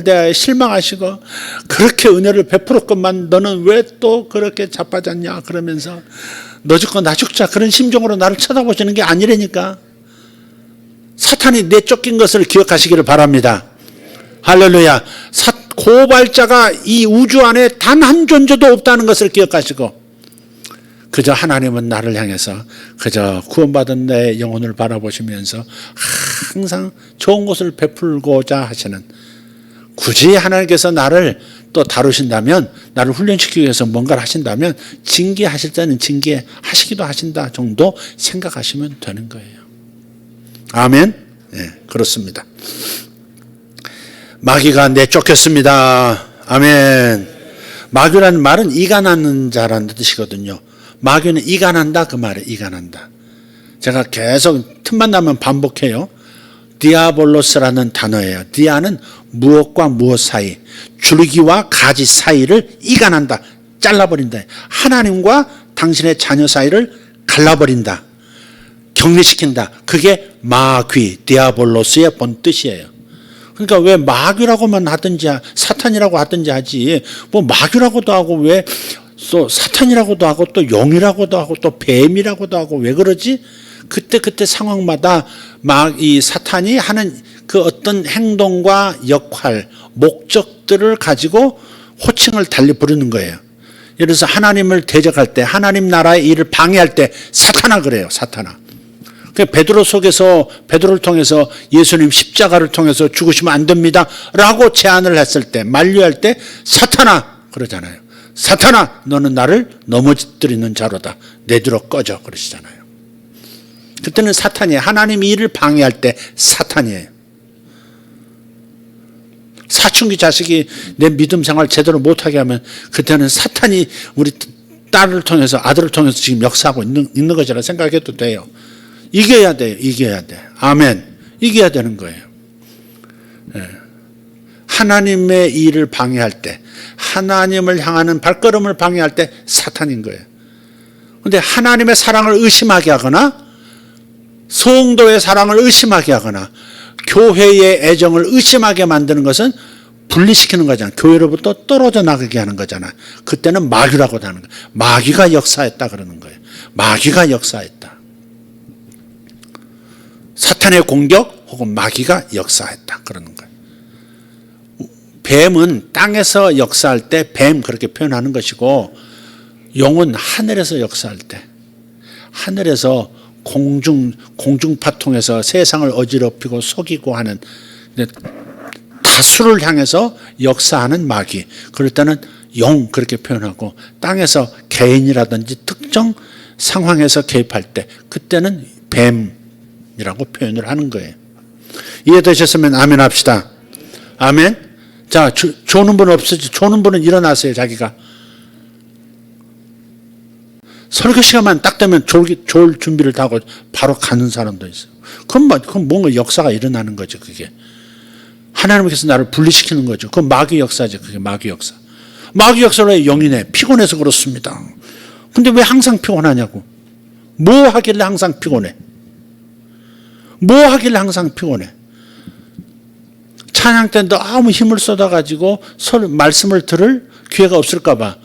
대하여 실망하시고, 그렇게 은혜를 베풀었건만 너는 왜 또 그렇게 자빠졌냐 그러면서 너 죽고 나 죽자 그런 심정으로 나를 쳐다보시는 게 아니라니까. 사탄이 내쫓긴 것을 기억하시기를 바랍니다. 할렐루야. 고발자가 이 우주 안에 단 한 존재도 없다는 것을 기억하시고, 그저 하나님은 나를 향해서 그저 구원받은 내 영혼을 바라보시면서 항상 좋은 것을 베풀고자 하시는, 굳이 하나님께서 나를 또 다루신다면, 나를 훈련시키기 위해서 뭔가를 하신다면 징계하실 때는 징계하시기도 하신다 정도 생각하시면 되는 거예요. 아멘. 네, 그렇습니다. 마귀가 내쫓겼습니다. 아멘. 마귀라는 말은 이간하는 자라는 뜻이거든요. 마귀는 이간한다 그 말이에요. 이간한다. 제가 계속 틈만 나면 반복해요. 디아볼로스라는 단어예요. 디아는 무엇과 무엇 사이, 줄기와 가지 사이를 이간한다, 잘라버린다. 하나님과 당신의 자녀 사이를 갈라버린다, 격리시킨다. 그게 마귀, 디아볼로스의 본 뜻이에요. 그러니까 왜 마귀라고만 하든지 사탄이라고 하든지 하지, 뭐 마귀라고도 하고 왜 또 사탄이라고도 하고 또 용이라고도 하고 또 뱀이라고도 하고 왜 그러지? 그때 상황마다 이 사탄이 하는 그 어떤 행동과 역할, 목적들을 가지고 호칭을 달리 부르는 거예요. 예를 들어서 하나님을 대적할 때, 하나님 나라의 일을 방해할 때 사탄아 그래요. 사탄아. 베드로를 통해서 예수님 십자가를 통해서 죽으시면 안 됩니다 라고 제안을 했을 때, 만류할 때 사탄아 그러잖아요. 사탄아 너는 나를 넘어뜨리는 자로다. 내 뒤로 꺼져 그러시잖아요. 그때는 사탄이에요. 하나님이 일을 방해할 때 사탄이에요. 사춘기 자식이 내 믿음 생활 제대로 못하게 하면 그때는 사탄이 우리 딸을 통해서 아들을 통해서 지금 역사하고 있는 것이라 생각해도 돼요. 이겨야 돼요. 이겨야 돼. 아멘. 이겨야 되는 거예요. 예. 하나님의 일을 방해할 때, 하나님을 향하는 발걸음을 방해할 때 사탄인 거예요. 그런데 하나님의 사랑을 의심하게 하거나 성도의 사랑을 의심하게 하거나 교회의 애정을 의심하게 만드는 것은 분리시키는 거잖아요. 교회로부터 떨어져 나가게 하는 거잖아요. 그때는 마귀라고 하는 거예요. 마귀가 역사했다 그러는 거예요. 마귀가 역사했다. 사탄의 공격 혹은 마귀가 역사했다 그러는 거예요. 뱀은 땅에서 역사할 때 뱀 그렇게 표현하는 것이고, 용은 하늘에서 역사할 때, 하늘에서 공중파 통해서 세상을 어지럽히고 속이고 하는 다수를 향해서 역사하는 마귀, 그럴 때는 용 그렇게 표현하고, 땅에서 개인이라든지 특정 상황에서 개입할 때 그때는 뱀이라고 표현을 하는 거예요. 이해되셨으면 아멘 합시다. 아멘. 자, 조는 분 없으지? 조는 분은 일어나세요. 자기가 설교 시간만 딱 되면 졸 준비를 다 하고 바로 가는 사람도 있어요. 그건 뭔가 역사가 일어나는 거죠. 그게 하나님께서 나를 분리시키는 거죠. 그건 마귀 역사죠. 그게 마귀 역사. 마귀 역사로 영이네. 피곤해서 그렇습니다. 근데 왜 항상 피곤하냐고. 뭐 하길래 항상 피곤해? 뭐 하길래 항상 피곤해? 찬양 때 너무 힘을 쏟아가지고 말씀을 들을 기회가 없을까 봐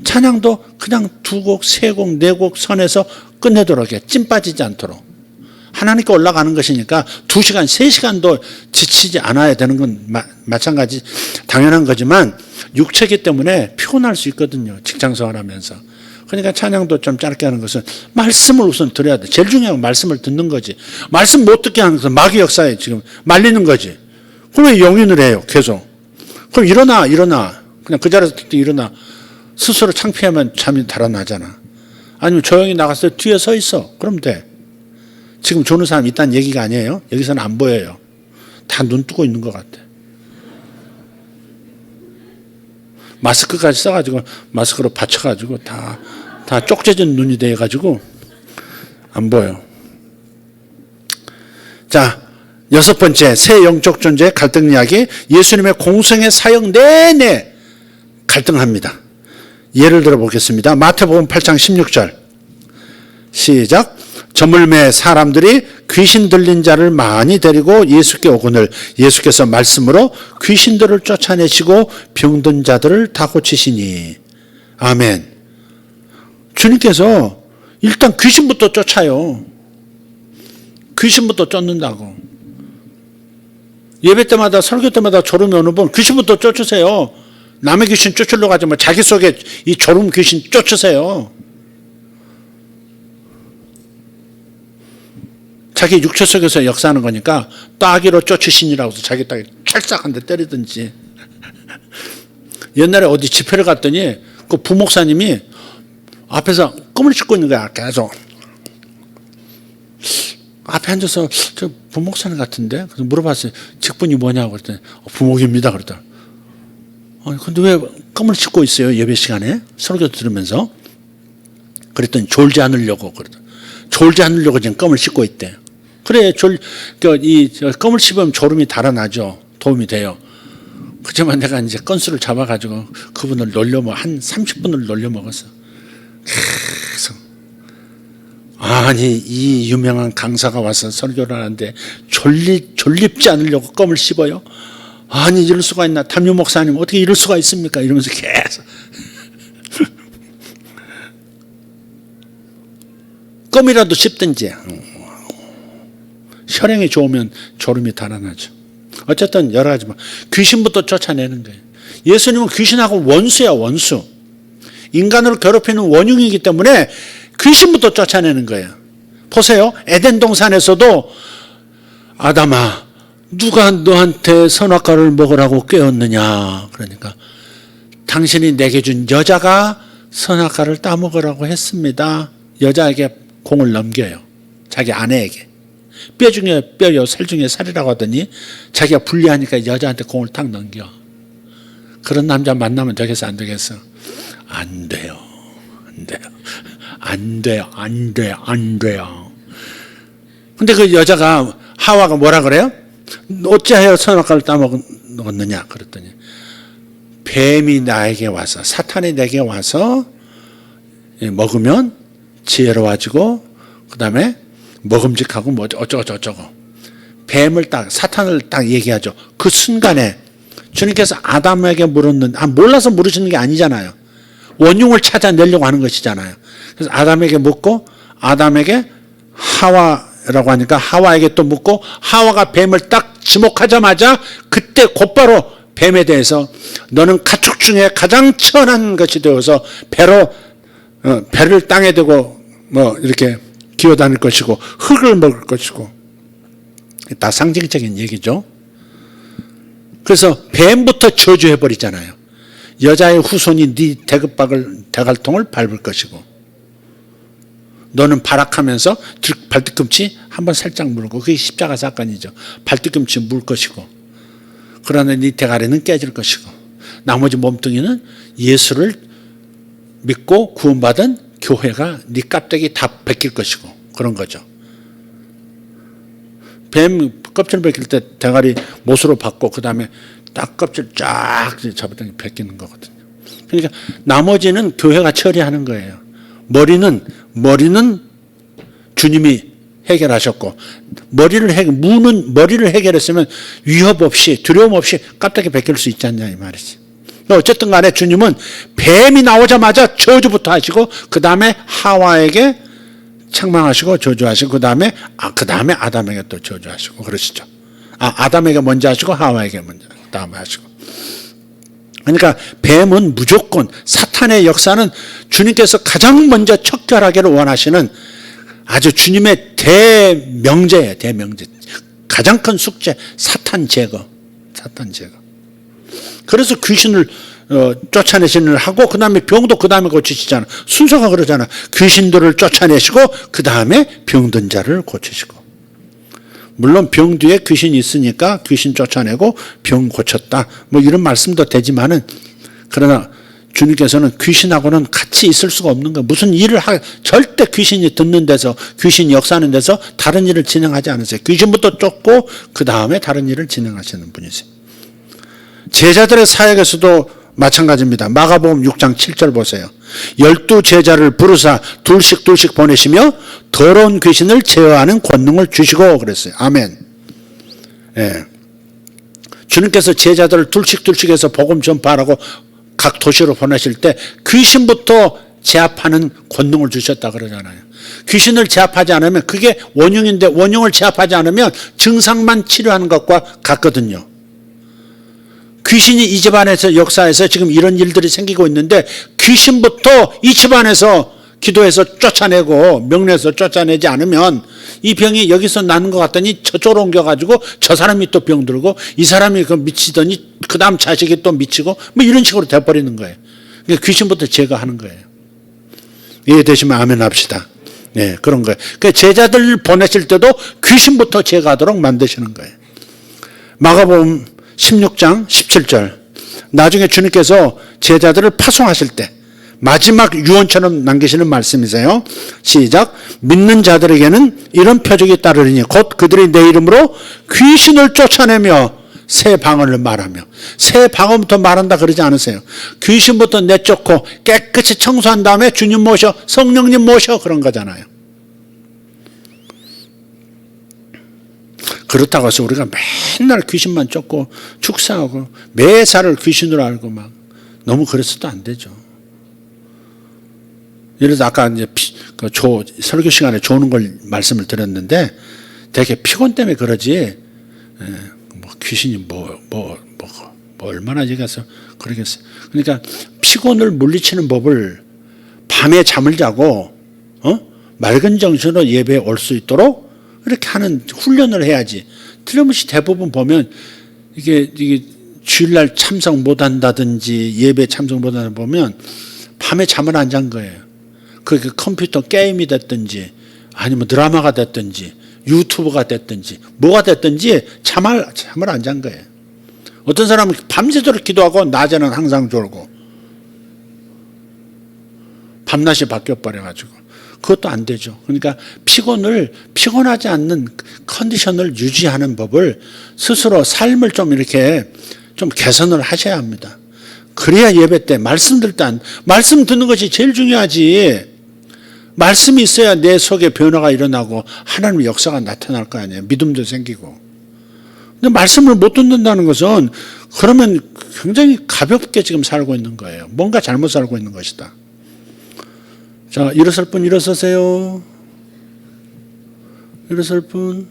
찬양도 그냥 2곡, 3곡, 4곡 선에서 끝내도록 해. 찐 빠지지 않도록. 하나님께 올라가는 것이니까 2시간, 3시간도 지치지 않아야 되는 건 마찬가지 당연한 거지만 육체기 때문에 피곤할 수 있거든요. 직장생활하면서. 그러니까 찬양도 좀 짧게 하는 것은 말씀을 우선 들어야 돼. 제일 중요한 건 말씀을 듣는 거지. 말씀 못 듣게 하는 것은 마귀 역사에 지금 말리는 거지. 그럼 왜 용인을 해요? 계속. 그럼 일어나. 그냥 그 자리에서 일어나. 스스로 창피하면 잠이 달아나잖아. 아니면 조용히 나가서 뒤에 서 있어. 그럼 돼. 지금 조는 사람 있다는 얘기가 아니에요. 여기서는 안 보여요. 다 눈 뜨고 있는 것 같아. 마스크까지 써가지고 마스크로 받쳐가지고 다 쪽재진 눈이 돼가지고 안 보여. 자, 6번째 새 영적 존재의 갈등 이야기. 예수님의 공생의 사역 내내 갈등합니다. 예를 들어 보겠습니다. 마태복음 8장 16절 시작. 저물매 사람들이 귀신 들린 자를 많이 데리고 예수께 오거늘 예수께서 말씀으로 귀신들을 쫓아내시고 병든 자들을 다 고치시니. 아멘. 주님께서 일단 귀신부터 쫓아요. 귀신부터 쫓는다고. 예배 때마다 설교 때마다 졸음이 오는 분 귀신부터 쫓으세요. 남의 귀신 쫓으려고 하지 마. 자기 속에 이 졸음 귀신 쫓으세요. 자기 육체 속에서 역사하는 거니까 따귀로 쫓으시니라고 해서 자기 따귀 찰싹 한 대 때리든지. 옛날에 어디 집회를 갔더니 그 부목사님이 앞에서 껌을 씻고 있는 거야. 계속 앞에 앉아서 저 부목사님 같은데? 그래서 물어봤어요. 직분이 뭐냐고 그랬더니 부목입니다. 그러더라. 근데 왜 껌을 씻고 있어요? 예배 시간에? 설교 들으면서. 그랬더니 졸지 않으려고 그러더라. 졸지 않으려고 지금 껌을 씻고 있대. 그래, 이 껌을 씹으면 졸음이 달아나죠. 도움이 돼요. 그렇지만 내가 이제 건수를 잡아가지고 그분을 한 30분을 놀려 먹었어. 계속. 아니, 이 유명한 강사가 와서 설교를 하는데 졸립지 않으려고 껌을 씹어요? 아니, 이럴 수가 있나? 담임 목사님, 어떻게 이럴 수가 있습니까? 이러면서 계속. 껌이라도 씹든지. 혈행이 좋으면 졸음이 달아나죠. 어쨌든 여러 가지 귀신부터 쫓아내는 거예요. 예수님은 귀신하고 원수야, 원수. 인간을 괴롭히는 원흉이기 때문에 귀신부터 쫓아내는 거예요. 보세요. 에덴 동산에서도 아담아, 누가 너한테 선악과를 먹으라고 깨웠느냐. 그러니까 당신이 내게 준 여자가 선악과를 따먹으라고 했습니다. 여자에게 공을 넘겨요. 자기 아내에게. 뼈 중에 뼈요, 살 중에 살이라고 하더니 자기가 불리하니까 여자한테 공을 탁 넘겨. 그런 남자 만나면 되겠어, 안 되겠어? 안 돼요. 안 돼요. 안 돼요. 안 돼요. 안 돼요. 근데 그 여자가, 하와가 뭐라 그래요? 어찌하여 선악과를 따먹었느냐? 그랬더니 뱀이 나에게 와서, 사탄이 내게 와서 먹으면 지혜로워지고, 그 다음에 먹음직하고 뭐 어쩌고 뱀을 딱, 사탄을 딱 얘기하죠. 그 순간에 주님께서 아담에게 물었는데, 몰라서 물으시는 게 아니잖아요. 원흉을 찾아내려고 하는 것이잖아요. 그래서 아담에게 묻고, 아담에게 하와라고 하니까 하와에게 또 묻고, 하와가 뱀을 딱 지목하자마자 그때 곧바로 뱀에 대해서 너는 가축 중에 가장 천한 것이 되어서 배를 땅에 대고 뭐 이렇게 기어다닐 것이고 흙을 먹을 것이고, 다 상징적인 얘기죠. 그래서 뱀부터 저주해 버리잖아요. 여자의 후손이 네 대갈통을 밟을 것이고, 너는 발악하면서 발뒤꿈치 한번 살짝 물고, 그게 십자가 사건이죠. 발뒤꿈치 물 것이고, 그러나 네 대가리는 깨질 것이고, 나머지 몸뚱이는 예수를 믿고 구원받은 교회가 네 껍데기 다 벗길 것이고, 그런 거죠. 뱀 껍질 벗길 때 대가리 못으로 받고 그 다음에 딱 껍질 쫙 잡았더니 벗기는 거거든요. 그러니까 나머지는 교회가 처리하는 거예요. 머리는 주님이 해결하셨고, 머리를 해결했으면 위협 없이, 두려움 없이 껍데기 벗길 수 있지 않냐 이 말이지. 어쨌든 간에 주님은 뱀이 나오자마자 저주부터 하시고, 그 다음에 하와에게 책망하시고 저주하시고, 그 다음에 아담에게 또 저주하시고 그러시죠. 아담에게 먼저 하시고 하와에게 먼저 다음에 하시고. 그러니까 뱀은 무조건, 사탄의 역사는 주님께서 가장 먼저 척결하기를 원하시는 아주 주님의 대명제예요. 대명제. 가장 큰 숙제, 사탄 제거. 그래서 귀신을 쫓아내시는 하고, 그 다음에 병도 그 다음에 고치시잖아. 순서가 그러잖아. 귀신들을 쫓아내시고 그 다음에 병든 자를 고치시고. 물론 병 뒤에 귀신이 있으니까 귀신 쫓아내고 병 고쳤다, 뭐 이런 말씀도 되지만은, 그러나 주님께서는 귀신하고는 같이 있을 수가 없는 거예요. 무슨 일을 절대 귀신이 듣는 데서, 귀신이 역사하는 데서 다른 일을 진행하지 않으세요. 귀신부터 쫓고 그 다음에 다른 일을 진행하시는 분이세요. 제자들의 사역에서도 마찬가지입니다. 마가복음 6장 7절 보세요. 12 제자를 부르사 둘씩 보내시며 더러운 귀신을 제어하는 권능을 주시고 그랬어요. 아멘. 예. 주님께서 제자들을 둘씩 해서 복음 전파하라고 각 도시로 보내실 때 귀신부터 제압하는 권능을 주셨다 그러잖아요. 귀신을 제압하지 않으면 그게 원흉인데, 원흉을 제압하지 않으면 증상만 치료하는 것과 같거든요. 귀신이 이 집안에서 역사해서 지금 이런 일들이 생기고 있는데, 귀신부터 이 집안에서 기도해서 쫓아내고 명령해서 쫓아내지 않으면 이 병이 여기서 나는 것 같더니 저쪽으로 옮겨가지고 저 사람이 또 병들고, 이 사람이 미치더니 그 다음 자식이 또 미치고, 뭐 이런 식으로 돼버리는 거예요. 그러니까 귀신부터 제거하는 거예요. 이해되시면 아멘 합시다. 네, 그런 거예요. 그러니까 제자들 보내실 때도 귀신부터 제거하도록 만드시는 거예요. 마가복음 16장 17절. 나중에 주님께서 제자들을 파송하실 때 마지막 유언처럼 남기시는 말씀이세요. 시작. 믿는 자들에게는 이런 표적이 따르리니 곧 그들이 내 이름으로 귀신을 쫓아내며 새 방언을 말하며. 새 방언부터 말한다 그러지 않으세요. 귀신부터 내쫓고 깨끗이 청소한 다음에 주님 모셔, 성령님 모셔, 그런 거잖아요. 그렇다고 해서 우리가 맨날 귀신만 쫓고 축사하고 매사를 귀신으로 알고 막 너무 그래서도 안 되죠. 예를 들어서 아까 이제 설교 시간에 조는 걸 말씀을 드렸는데, 되게 피곤 때문에 그러지, 뭐 귀신이 뭐 얼마나 얘기해서 그러겠어요. 그러니까 피곤을 물리치는 법을 밤에 잠을 자고 맑은 정신으로 예배에 올 수 있도록 이렇게 하는 훈련을 해야지. 틀림없이 대부분 보면 이게 주일날 참석 못한다든지 예배 참석 못한다 보면 밤에 잠을 안 잔 거예요. 그게 컴퓨터 게임이 됐든지 아니면 드라마가 됐든지 유튜브가 됐든지 뭐가 됐든지 잠을 안 잔 거예요. 어떤 사람은 밤새도록 기도하고 낮에는 항상 졸고 밤낮이 바뀌어버려가지고 그것도 안 되죠. 그러니까 피곤하지 않는 컨디션을 유지하는 법을 스스로 삶을 좀 이렇게 좀 개선을 하셔야 합니다. 그래야 예배 때 말씀 들 때 말씀 듣는 것이 제일 중요하지. 말씀이 있어야 내 속에 변화가 일어나고 하나님의 역사가 나타날 거 아니에요. 믿음도 생기고. 근데 말씀을 못 듣는다는 것은 그러면 굉장히 가볍게 지금 살고 있는 거예요. 뭔가 잘못 살고 있는 것이다. 자, 일어설 분 일어서세요. 일어설 분.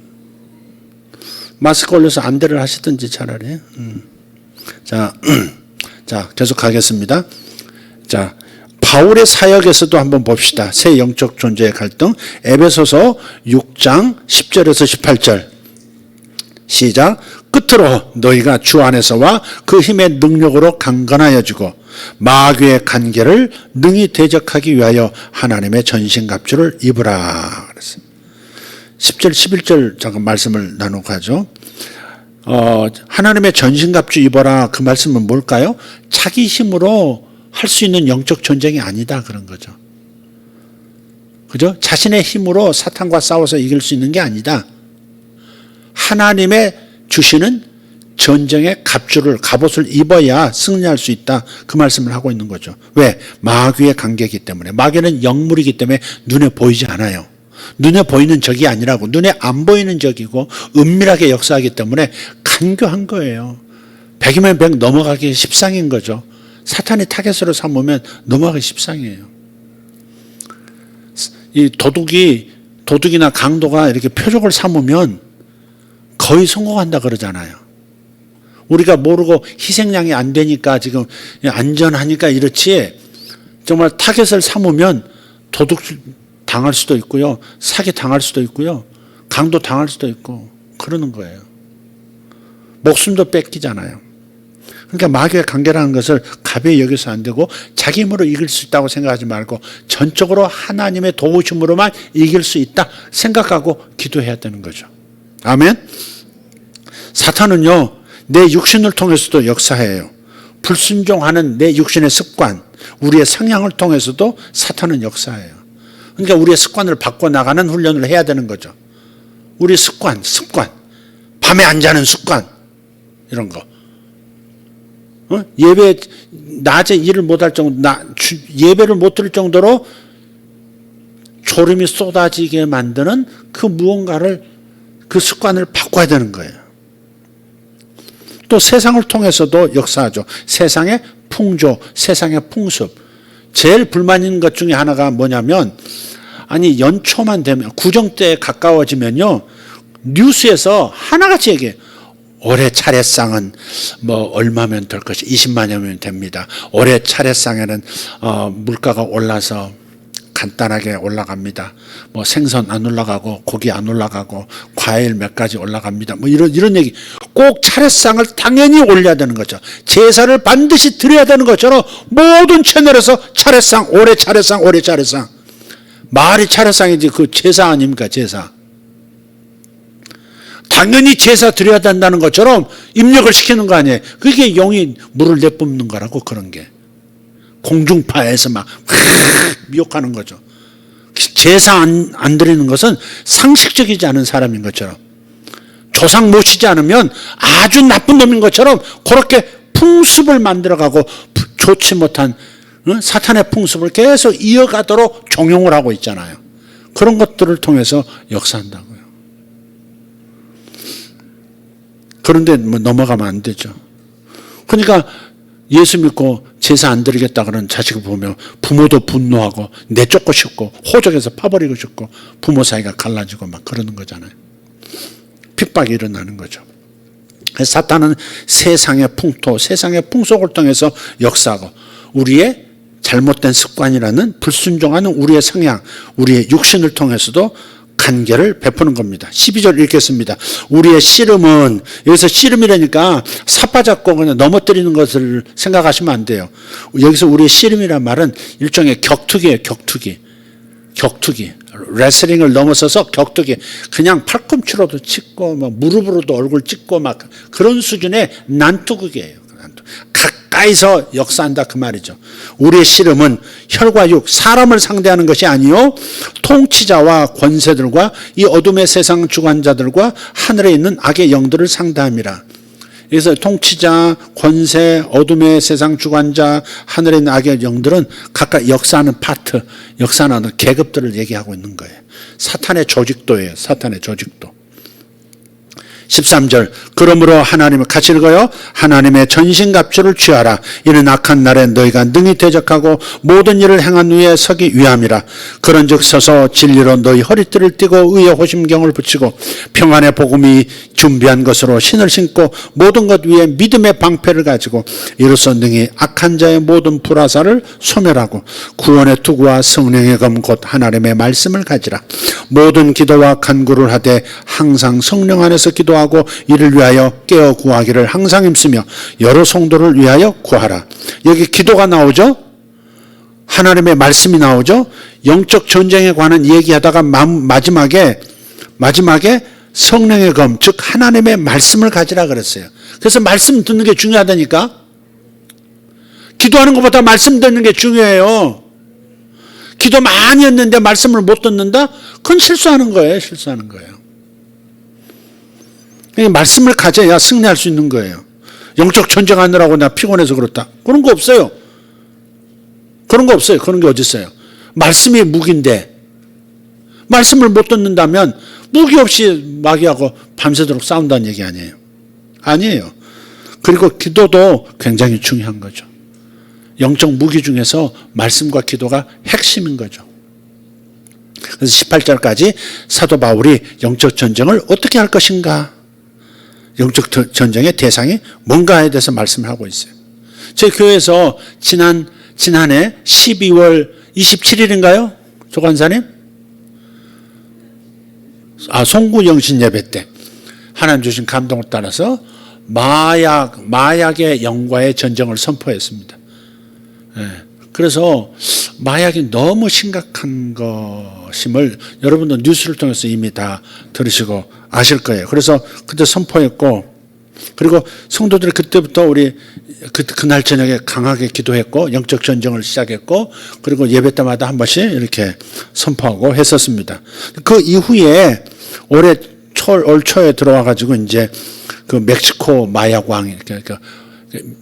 마스크 올려서 안대를 하시든지 차라리. 자, 자, 계속 가겠습니다. 자, 바울의 사역에서도 한번 봅시다. 새 영적 존재의 갈등. 에베소서 6장 10절에서 18절. 시작. 끝으로 너희가 주 안에서와 그 힘의 능력으로 강건하여지고 마귀의 간계를 능히 대적하기 위하여 하나님의 전신갑주를 입으라. 그랬습니다. 10절 11절 잠깐 말씀을 나누고 하죠. 하나님의 전신갑주 입어라. 그 말씀은 뭘까요? 자기 힘으로 할 수 있는 영적 전쟁이 아니다 그런 거죠. 그죠? 자신의 힘으로 사탄과 싸워서 이길 수 있는 게 아니다. 하나님의 주시는 전쟁의 갑옷을 입어야 승리할 수 있다. 그 말씀을 하고 있는 거죠. 왜? 마귀의 관계이기 때문에. 마귀는 영물이기 때문에 눈에 보이지 않아요. 눈에 보이는 적이 아니라고. 눈에 안 보이는 적이고 은밀하게 역사하기 때문에 간교한 거예요. 100이면 100 넘어가기 십상인 거죠. 사탄이 타겟으로 삼으면 넘어가기 십상이에요. 이 도둑이나 강도가 이렇게 표적을 삼으면 거의 성공한다 그러잖아요. 우리가 모르고 희생양이 안 되니까 지금 안전하니까 이렇지 정말 타겟을 삼으면 도둑 당할 수도 있고요. 사기 당할 수도 있고요. 강도 당할 수도 있고 그러는 거예요. 목숨도 뺏기잖아요. 그러니까 마귀의 관계라는 것을 가벼이 여겨서 안 되고 자기 힘으로 이길 수 있다고 생각하지 말고 전적으로 하나님의 도우심으로만 이길 수 있다 생각하고 기도해야 되는 거죠. 아멘. 사탄은요 내 육신을 통해서도 역사해요. 불순종하는 내 육신의 습관, 우리의 성향을 통해서도 사탄은 역사해요. 그러니까 우리의 습관을 바꿔나가는 훈련을 해야 되는 거죠. 우리 습관, 밤에 안 자는 습관 이런 거. 예배 낮에 일을 못할 정도, 예배를 못 드릴 정도로 졸음이 쏟아지게 만드는 그 무언가를 그 습관을 바꿔야 되는 거예요. 또 세상을 통해서도 역사하죠. 세상의 풍조, 세상의 풍습. 제일 불만 있는 것 중에 하나가 뭐냐면 아니 연초만 되면 구정 때에 가까워지면요 뉴스에서 하나같이 얘기해요. 올해 차례상은 뭐 얼마면 될 것이 20만여면 됩니다. 올해 차례상에는 물가가 올라서 간단하게 올라갑니다. 뭐 생선 안 올라가고 고기 안 올라가고 과일 몇 가지 올라갑니다. 뭐 이런 얘기. 꼭 차례상을 당연히 올려야 되는 거죠. 제사를 반드시 드려야 되는 것처럼 모든 채널에서 차례상, 올해 차례상, 올해 차례상. 말이 차례상이지 그 제사 아닙니까? 제사. 당연히 제사 드려야 된다는 것처럼 입력을 시키는 거 아니에요. 그게 영이 물을 내뿜는 거라고 그런 게. 공중파에서 막 미혹하는 거죠. 제사 안 드리는 것은 상식적이지 않은 사람인 것처럼 조상 모시지 않으면 아주 나쁜 놈인 것처럼 그렇게 풍습을 만들어가고 좋지 못한 사탄의 풍습을 계속 이어가도록 종용을 하고 있잖아요. 그런 것들을 통해서 역사한다고요. 그런데 뭐 넘어가면 안 되죠. 그러니까 예수 믿고 제사 안 드리겠다 그러는 자식을 보면 부모도 분노하고 내쫓고 싶고 호적에서 파버리고 싶고 부모 사이가 갈라지고 막 그러는 거잖아요. 핍박이 일어나는 거죠. 사탄은 세상의 풍토, 세상의 풍속을 통해서 역사하고 우리의 잘못된 습관이라는 불순종하는 우리의 성향, 우리의 육신을 통해서도 간계를 베푸는 겁니다. 12절 읽겠습니다. 우리의 씨름은, 여기서 씨름이라니까 삿바잡고 그냥 넘어뜨리는 것을 생각하시면 안 돼요. 여기서 우리의 씨름이란 말은 일종의 격투기예요. 격투기. 레슬링을 넘어서서 격투기. 그냥 팔꿈치로도 찍고 막 무릎으로도 얼굴 찍고 막 그런 수준의 난투극이에요. 가까이서 역사한다 그 말이죠. 우리의 씨름은 혈과 육, 사람을 상대하는 것이 아니요 통치자와 권세들과 이 어둠의 세상 주관자들과 하늘에 있는 악의 영들을 상대함이라. 그래서 통치자, 권세, 어둠의 세상 주관자, 하늘에 있는 악의 영들은 각각 역사하는 파트, 역사하는 계급들을 얘기하고 있는 거예요. 사탄의 조직도예요. 사탄의 조직도. 13절 그러므로 하나님을 같이 읽어요. 하나님의 전신갑주를 취하라. 이는 악한 날에 너희가 능히 대적하고 모든 일을 행한 후에 서기 위함이라. 그런즉 서서 진리로 너희 허리띠를 띠고 의의 호심경을 붙이고 평안의 복음이 준비한 것으로 신을 신고 모든 것 위에 믿음의 방패를 가지고 이로써 능히 악한 자의 모든 불화살을 소멸하고 구원의 투구와 성령의 검 곧 하나님의 말씀을 가지라. 모든 기도와 간구를 하되 항상 성령 안에서 기도하고 이를 위하여 깨어 구하기를 항상 힘쓰며 여러 성도를 위하여 구하라. 여기 기도가 나오죠. 하나님의 말씀이 나오죠. 영적 전쟁에 관한 얘기하다가 마지막에 성령의 검, 즉 하나님의 말씀을 가지라 그랬어요. 그래서 말씀 듣는 게 중요하다니까. 기도하는 것보다 말씀 듣는 게 중요해요. 기도 많이 했는데 말씀을 못 듣는다? 그건 실수하는 거예요. 말씀을 가져야 승리할 수 있는 거예요. 영적 전쟁하느라고 나 피곤해서 그렇다. 그런 거 없어요. 그런 게 어디 있어요. 말씀이 무기인데 말씀을 못 듣는다면 무기 없이 마귀하고 밤새도록 싸운다는 얘기 아니에요. 그리고 기도도 굉장히 중요한 거죠. 영적 무기 중에서 말씀과 기도가 핵심인 거죠. 그래서 18절까지 사도 바울이 영적 전쟁을 어떻게 할 것인가, 영적 전쟁의 대상이 뭔가에 대해서 말씀을 하고 있어요. 저희 교회에서 지난해 12월 27일인가요? 조관사님? 송구 영신 예배 때 하나님 주신 감동을 따라서 마약의 영과의 전쟁을 선포했습니다. 그래서 마약이 너무 심각한 것임을 여러분도 뉴스를 통해서 이미 다 들으시고 아실 거예요. 그래서 그때 선포했고, 그리고 성도들이 그때부터 우리 그날 저녁에 강하게 기도했고 영적 전쟁을 시작했고, 그리고 예배 때마다 한 번씩 이렇게 선포하고 했었습니다. 그 이후에 올 초에 들어와 가지고 이제 그 멕시코 마약 왕이 그러니까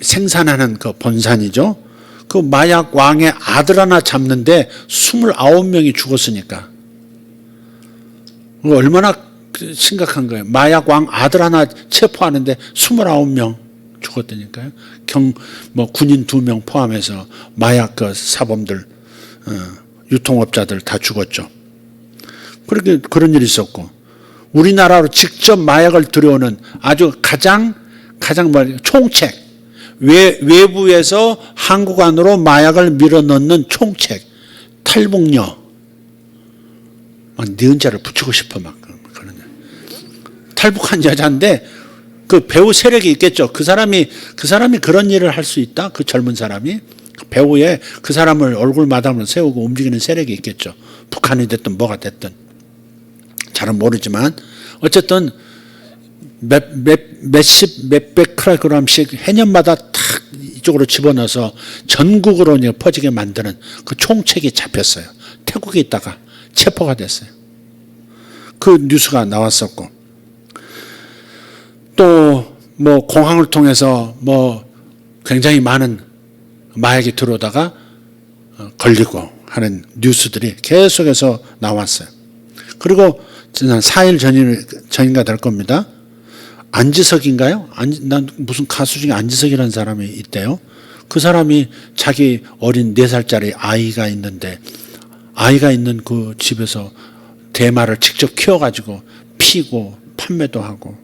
생산하는 그 본산이죠. 그 마약 왕의 아들 하나 잡는데 29명이 죽었으니까 얼마나 심각한 거예요. 마약 왕 아들 하나 체포하는데 29명 죽었다니까요. 군인 2명 포함해서 마약 그 사범들, 유통업자들 다 죽었죠. 그렇게 그런 일이 있었고, 우리나라로 직접 마약을 들여오는 아주 가장 총책, 외부에서 한국 안으로 마약을 밀어넣는 총책, 탈북녀, 막 니은자를 붙이고 싶어 막 그런 탈북한 여자인데 그 배우 세력이 있겠죠. 그 사람이 그런 일을 할 수 있다. 그 젊은 사람이 배우에 그 사람을 얼굴 마담으로 세우고 움직이는 세력이 있겠죠. 북한이 됐든 뭐가 됐든 잘은 모르지만 어쨌든 몇백 킬로그램씩 해년마다 탁 이쪽으로 집어넣어서 전국으로 퍼지게 만드는 그 총책이 잡혔어요. 태국에 있다가 체포가 됐어요. 그 뉴스가 나왔었고, 또 뭐 공항을 통해서 뭐 굉장히 많은 마약이 들어오다가 걸리고 하는 뉴스들이 계속해서 나왔어요. 그리고 지난 4일 전인가 될 겁니다. 안지석인가요? 난 무슨 가수 중에 안지석이라는 사람이 있대요. 그 사람이 자기 어린 4살짜리 아이가 있는데, 아이가 있는 그 집에서 대마를 직접 키워가지고 피고 판매도 하고,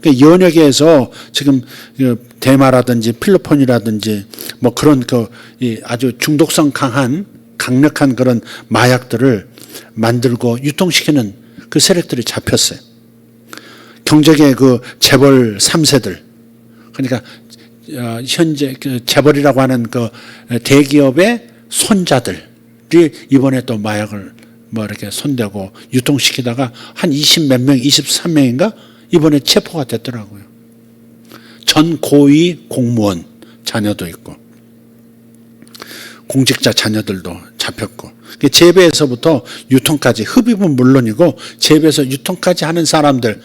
그러니까 연예계에서 지금 대마라든지 필로폰이라든지 뭐 그런 아주 중독성 강력한 그런 마약들을 만들고 유통시키는 그 세력들이 잡혔어요. 경제계 그 재벌 3세들, 그러니까 현재 그 재벌이라고 하는 그 대기업의 손자들이 이번에 또 마약을 뭐 이렇게 손대고 유통시키다가 한 20몇 명, 23명인가 이번에 체포가 됐더라고요. 전 고위 공무원 자녀도 있고 공직자 자녀들도 잡혔고, 재배에서부터 유통까지, 흡입은 물론이고 재배에서 유통까지 하는 사람들,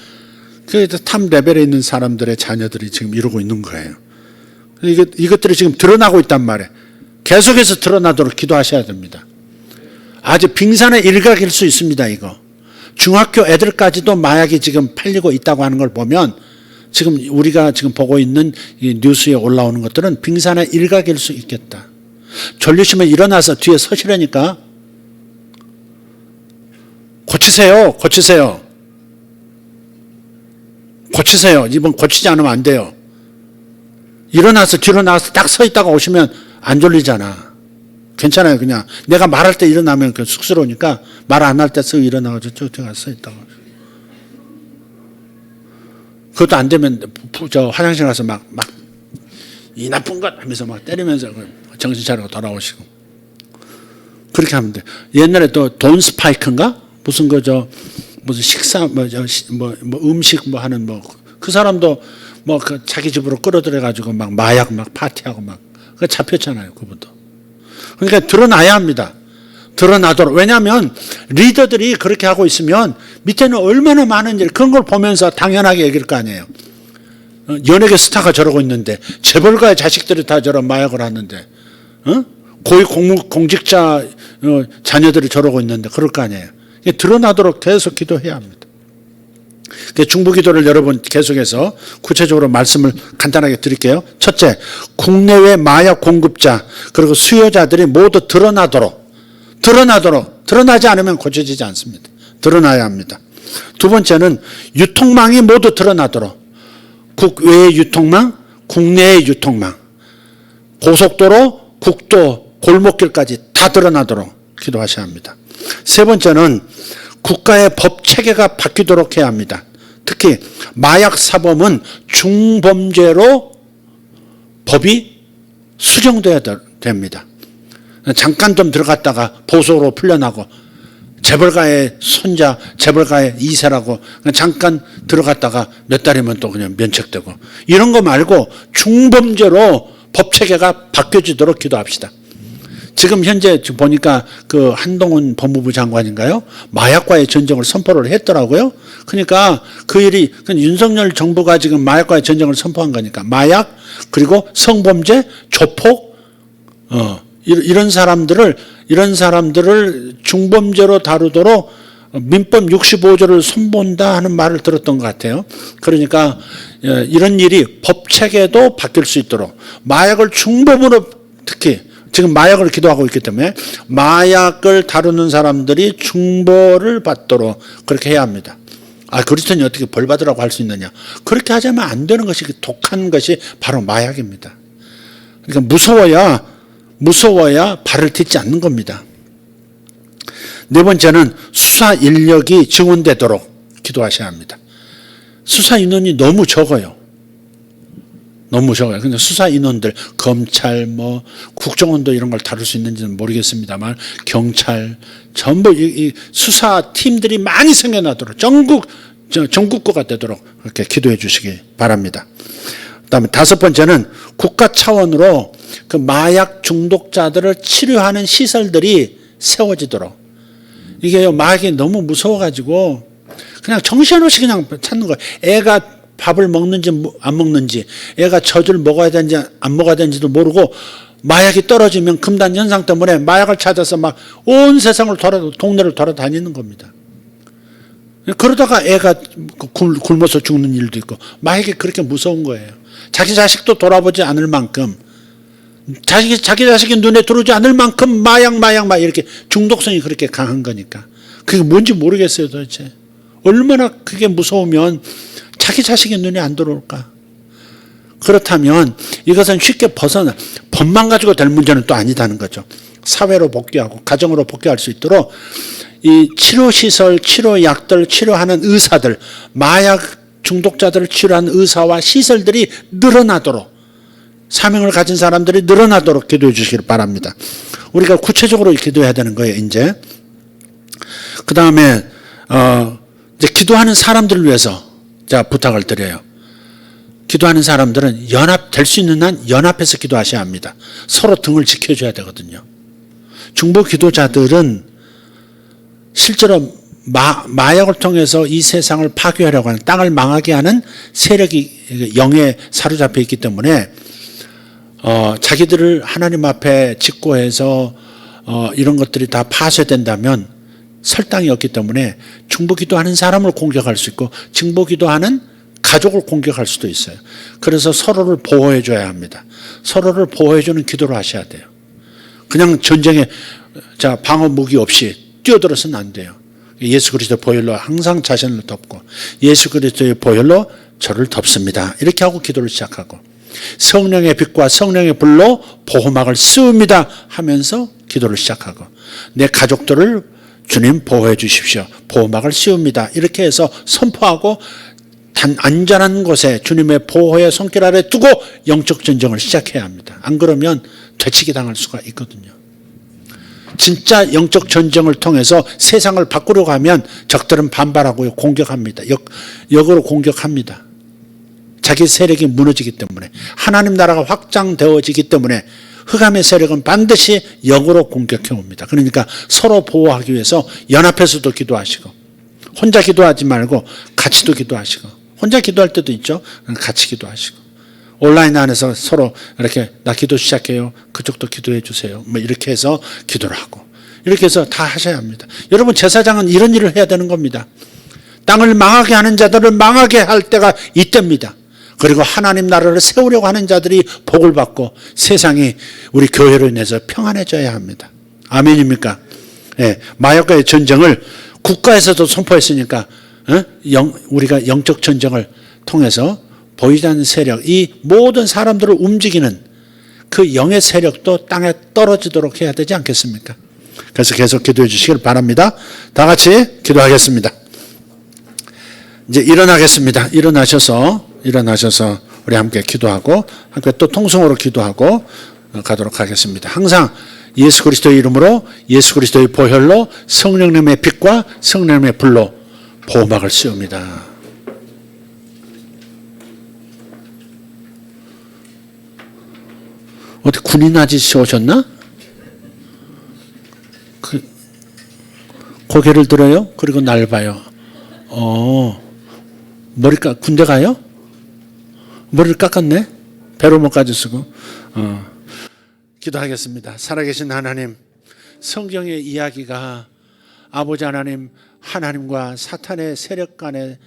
그 탑 레벨에 있는 사람들의 자녀들이 지금 이러고 있는 거예요. 이것들이 지금 드러나고 있단 말이에요. 계속해서 드러나도록 기도하셔야 됩니다. 아주 빙산의 일각일 수 있습니다. 이거 중학교 애들까지도 마약이 지금 팔리고 있다고 하는 걸 보면, 지금 우리가 지금 보고 있는 이 뉴스에 올라오는 것들은 빙산의 일각일 수 있겠다. 졸리시면 일어나서 뒤에 서시라니까. 고치세요. 이번 고치지 않으면 안 돼요. 일어나서 뒤로 나와서 딱 서 있다가 오시면 안 졸리잖아. 괜찮아요. 그냥 내가 말할 때 일어나면 그 쑥스러우니까 말 안 할 때 쓱 일어나가지고 저쪽에 서 있다가. 그것도 안 되면 저 화장실 가서 막 이 나쁜 것 하면서 막 때리면서 정신 차리고 돌아오시고. 그렇게 하면 돼. 옛날에 또 돈 스파이크인가? 무슨 무슨 식사 음식 하는 그 사람도 그 자기 집으로 끌어들여 가지고 막 마약 막 파티하고 막 그 잡혔잖아요. 그분도. 그러니까 드러나야 합니다. 드러나도록. 왜냐하면 리더들이 그렇게 하고 있으면 밑에는 얼마나 많은지 그런 걸 보면서 당연하게 얘기할 거 아니에요. 연예계 스타가 저러고 있는데, 재벌가의 자식들이 다 저런 마약을 하는데, 고위 공직자 자녀들이 저러고 있는데 그럴 거 아니에요. 드러나도록 계속 기도해야 합니다. 중보기도를 여러분 계속해서 구체적으로 말씀을 간단하게 드릴게요. 첫째, 국내외 마약 공급자 그리고 수요자들이 모두 드러나도록. 드러나지 않으면 고쳐지지 않습니다. 드러나야 합니다. 두 번째는 유통망이 모두 드러나도록. 국외의 유통망, 국내의 유통망, 고속도로, 국도, 골목길까지 다 드러나도록 기도하셔야 합니다. 세 번째는 국가의 법 체계가 바뀌도록 해야 합니다. 특히 마약 사범은 중범죄로 법이 수정돼야 됩니다. 잠깐 좀 들어갔다가 보석으로 풀려나고, 재벌가의 손자, 재벌가의 2세라고 잠깐 들어갔다가 몇 달이면 또 그냥 면책되고, 이런 거 말고 중범죄로 법 체계가 바뀌어지도록 기도합시다. 지금 현재 보니까 그 한동훈 법무부 장관인가요? 마약과의 전쟁을 선포를 했더라고요. 그러니까 그 일이, 윤석열 정부가 지금 마약과의 전쟁을 선포한 거니까 마약, 그리고 성범죄, 조폭, 이런 사람들을 중범죄로 다루도록 민법 65조를 손본다 하는 말을 들었던 것 같아요. 그러니까 이런 일이 법 체계도 바뀔 수 있도록, 마약을 중범으로, 특히 지금 마약을 기도하고 있기 때문에 마약을 다루는 사람들이 중벌을 받도록 그렇게 해야 합니다. 그렇다니 어떻게 벌 받으라고 할 수 있느냐. 그렇게 하자면 안 되는 것이, 독한 것이 바로 마약입니다. 그러니까 무서워야 발을 딛지 않는 겁니다. 네 번째는 수사 인력이 증원되도록 기도하셔야 합니다. 수사 인원이 너무 적어요. 근데 수사 인원들, 검찰, 국정원도 이런 걸 다룰 수 있는지는 모르겠습니다만, 경찰, 전부 이 수사 팀들이 많이 생겨나도록, 전국구가 되도록 그렇게 기도해 주시기 바랍니다. 그다음에 다섯 번째는 국가 차원으로 그 마약 중독자들을 치료하는 시설들이 세워지도록. 이게 마약이 너무 무서워가지고 그냥 정신없이 그냥 찾는 거예요. 애가 밥을 먹는지 안 먹는지, 애가 젖을 먹어야 되는지 안 먹어야 되는지도 모르고, 마약이 떨어지면 금단 현상 때문에 마약을 찾아서 막 온 세상을 동네를 돌아다니는 겁니다. 그러다가 애가 굶어서 죽는 일도 있고, 마약이 그렇게 무서운 거예요. 자기 자식도 돌아보지 않을 만큼, 자기 자식이 눈에 들어오지 않을 만큼 마약 이렇게 중독성이 그렇게 강한 거니까. 그게 뭔지 모르겠어요, 도대체. 얼마나 그게 무서우면 자기 자식의 눈에 안 들어올까? 그렇다면 이것은 쉽게 법만 가지고 될 문제는 또 아니다는 거죠. 사회로 복귀하고 가정으로 복귀할 수 있도록 이 치료시설, 치료약들, 치료하는 의사들, 마약 중독자들을 치료하는 의사와 시설들이 늘어나도록, 사명을 가진 사람들이 늘어나도록 기도해 주시길 바랍니다. 우리가 구체적으로 기도해야 되는 거예요. 이제 그 다음에 이제 기도하는 사람들을 위해서 제가 부탁을 드려요. 기도하는 사람들은 연합될 수 있는 한 연합해서 기도하셔야 합니다. 서로 등을 지켜줘야 되거든요. 중보 기도자들은 실제로 마약을 통해서 이 세상을 파괴하려고 하는, 땅을 망하게 하는 세력이 영에 사로잡혀 있기 때문에 자기들을 하나님 앞에 직고해서 이런 것들이 다 파쇄된다면 설 땅이 없기 때문에 중보 기도하는 사람을 공격할 수 있고 중보 기도하는 가족을 공격할 수도 있어요. 그래서 서로를 보호해 줘야 합니다. 서로를 보호해 주는 기도를 하셔야 돼요. 그냥 전쟁에 방어 무기 없이 뛰어들어서는 안 돼요. 예수 그리스도의 보혈로 항상 자신을 덮고 예수 그리스도의 보혈로 저를 덮습니다. 이렇게 하고 기도를 시작하고 성령의 빛과 성령의 불로 보호막을 씌웁니다 하면서 기도를 시작하고 내 가족들을 주님 보호해 주십시오. 보호막을 씌웁니다. 이렇게 해서 선포하고 안전한 곳에 주님의 보호의 손길 아래 두고 영적 전쟁을 시작해야 합니다. 안 그러면 되치기 당할 수가 있거든요. 진짜 영적 전쟁을 통해서 세상을 바꾸려고 하면 적들은 반발하고 공격합니다. 역으로 공격합니다. 자기 세력이 무너지기 때문에, 하나님 나라가 확장되어지기 때문에 흑암의 세력은 반드시 역으로 공격해 옵니다. 그러니까 서로 보호하기 위해서 연합해서도 기도하시고, 혼자 기도하지 말고 같이도 기도하시고, 혼자 기도할 때도 있죠. 같이 기도하시고, 온라인 안에서 서로 이렇게 나 기도 시작해요. 그쪽도 기도해 주세요. 뭐 이렇게 해서 기도를 하고, 이렇게 해서 다 하셔야 합니다. 여러분, 제사장은 이런 일을 해야 되는 겁니다. 땅을 망하게 하는 자들을 망하게 할 때가 이때입니다. 그리고 하나님 나라를 세우려고 하는 자들이 복을 받고 세상이 우리 교회로 인해서 평안해져야 합니다. 아멘입니까? 예, 마약과의 전쟁을 국가에서도 선포했으니까 우리가 영적 전쟁을 통해서 보이지 않는 세력, 이 모든 사람들을 움직이는 그 영의 세력도 땅에 떨어지도록 해야 되지 않겠습니까? 그래서 계속 기도해 주시길 바랍니다. 다 같이 기도하겠습니다. 이제 일어나겠습니다. 일어나셔서 우리 함께 기도하고 함께 또 통성으로 기도하고 가도록 하겠습니다. 항상 예수 그리스도의 이름으로, 예수 그리스도의 보혈로, 성령님의 빛과 성령님의 불로 보호막을 씌웁니다. 어디 군인 아저씨 오셨나? 고개를 들어요. 그리고 날 봐요. 머리가 군대 가요? 머리를 깎았네. 배로목까지 쓰고. 기도하겠습니다. 살아계신 하나님, 성경의 이야기가 아버지 하나님, 하나님과 사탄의 세력 간의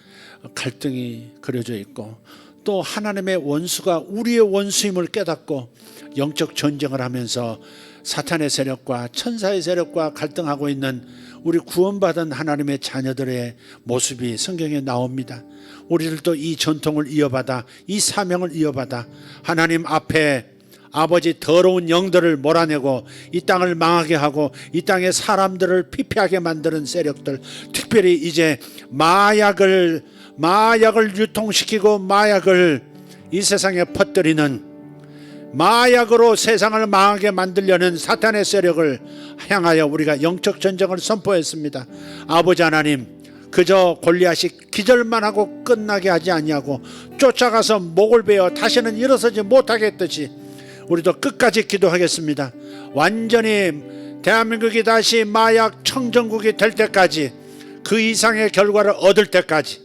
갈등이 그려져 있고, 또 하나님의 원수가 우리의 원수임을 깨닫고 영적 전쟁을 하면서 사탄의 세력과 천사의 세력과 갈등하고 있는 우리 구원받은 하나님의 자녀들의 모습이 성경에 나옵니다. 우리들도 이 전통을 이어받아, 이 사명을 이어받아 하나님 앞에 아버지 더러운 영들을 몰아내고 이 땅을 망하게 하고 이 땅의 사람들을 피폐하게 만드는 세력들, 특별히 이제 마약을 유통시키고 마약을 이 세상에 퍼뜨리는, 마약으로 세상을 망하게 만들려는 사탄의 세력을 향하여 우리가 영적 전쟁을 선포했습니다. 아버지 하나님, 그저 골리앗이 기절만 하고 끝나게 하지 아니하고 쫓아가서 목을 베어 다시는 일어서지 못하게 했듯이 우리도 끝까지 기도하겠습니다. 완전히 대한민국이 다시 마약 청정국이 될 때까지, 그 이상의 결과를 얻을 때까지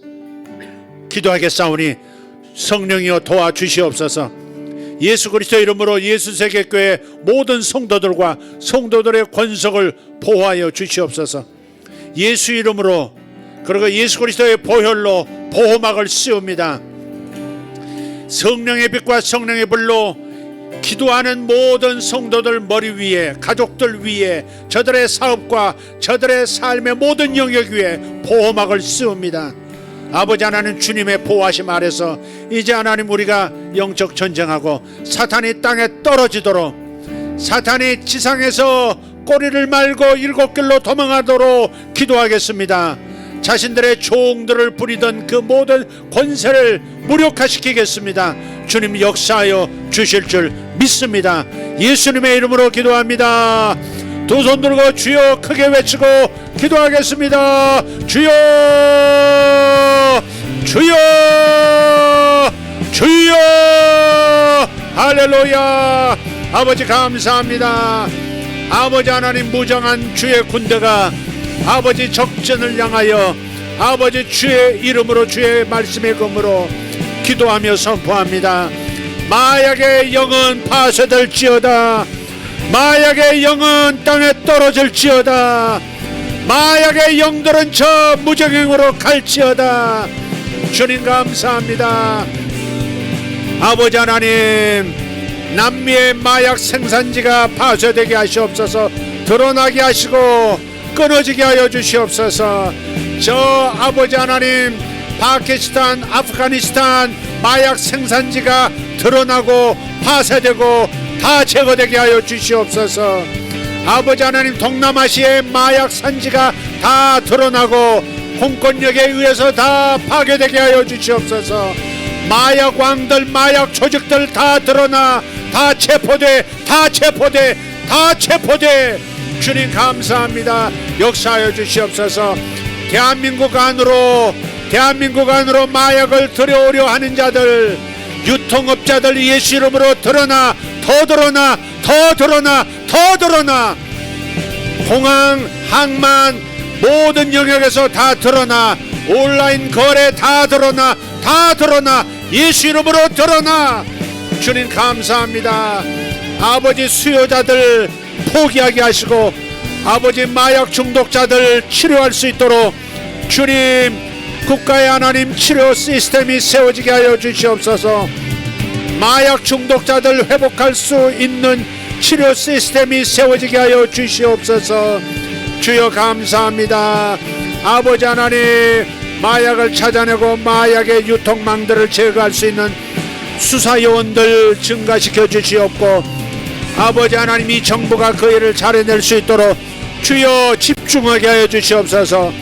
기도하겠사오니 성령이여 도와주시옵소서. 예수 그리스도 이름으로 예수세계교회 모든 성도들과 성도들의 권속을 보호하여 주시옵소서. 예수 이름으로, 그리고 예수 그리스도의 보혈로 보호막을 씌웁니다. 성령의 빛과 성령의 불로 기도하는 모든 성도들 머리 위에, 가족들 위에, 저들의 사업과 저들의 삶의 모든 영역 위에 보호막을 씌웁니다. 아버지 하나님, 주님의 보호하심 아래서 이제 하나님 우리가 영적 전쟁하고 사탄이 땅에 떨어지도록 사탄이 지상에서 꼬리를 말고 일곱 길로 도망하도록 기도하겠습니다. 자신들의 종들을 부리던 그 모든 권세를 무력화시키겠습니다. 주님 역사하여 주실 줄 믿습니다. 예수님의 이름으로 기도합니다. 두 손 들고 주여 크게 외치고 기도하겠습니다. 주여 주여 주여. 할렐루야. 아버지 감사합니다. 아버지 하나님, 무정한 주의 군대가 아버지 적전을 향하여 아버지 주의 이름으로, 주의 말씀의 검으로 기도하며 선포합니다. 마약의 영은 파쇄될지어다. 마약의 영은 땅에 떨어질지어다. 마약의 영들은 저 무정행으로 갈지어다. 주님 감사합니다. 아버지 하나님, 남미의 마약 생산지가 파쇄되게 하시옵소서. 드러나게 하시고 끊어지게 하여 주시옵소서. 저 아버지 하나님, 파키스탄, 아프가니스탄 마약 생산지가 드러나고 파쇄되고 다 제거되게 하여 주시옵소서. 아버지 하나님, 동남아시아의 마약 산지가 다 드러나고 공권력에 의해서 다 파괴되게 하여 주시옵소서. 마약 왕들, 마약 조직들 다 드러나 다 체포돼, 다 체포돼, 다 체포돼. 주님 감사합니다. 역사하여 주시옵소서. 대한민국 안으로 마약을 들여오려 하는 자들, 유통업자들 예수 이름으로 드러나, 더 드러나, 더 드러나, 더 드러나. 공항, 항만 모든 영역에서 다 드러나. 온라인 거래 다 드러나, 다 드러나. 예수 이름으로 드러나. 주님 감사합니다. 아버지, 수요자들 포기하게 하시고 아버지 마약 중독자들 치료할 수 있도록 주님, 국가의 하나님 치료 시스템이 세워지게 하여 주시옵소서. 마약 중독자들 회복할 수 있는 치료 시스템이 세워지게 하여 주시옵소서. 주여 감사합니다. 아버지 하나님, 마약을 찾아내고 마약의 유통망들을 제거할 수 있는 수사요원들 증가시켜 주시옵고, 아버지 하나님, 이 정부가 그 일을 잘해낼 수 있도록 주여 집중하게 하여 주시옵소서.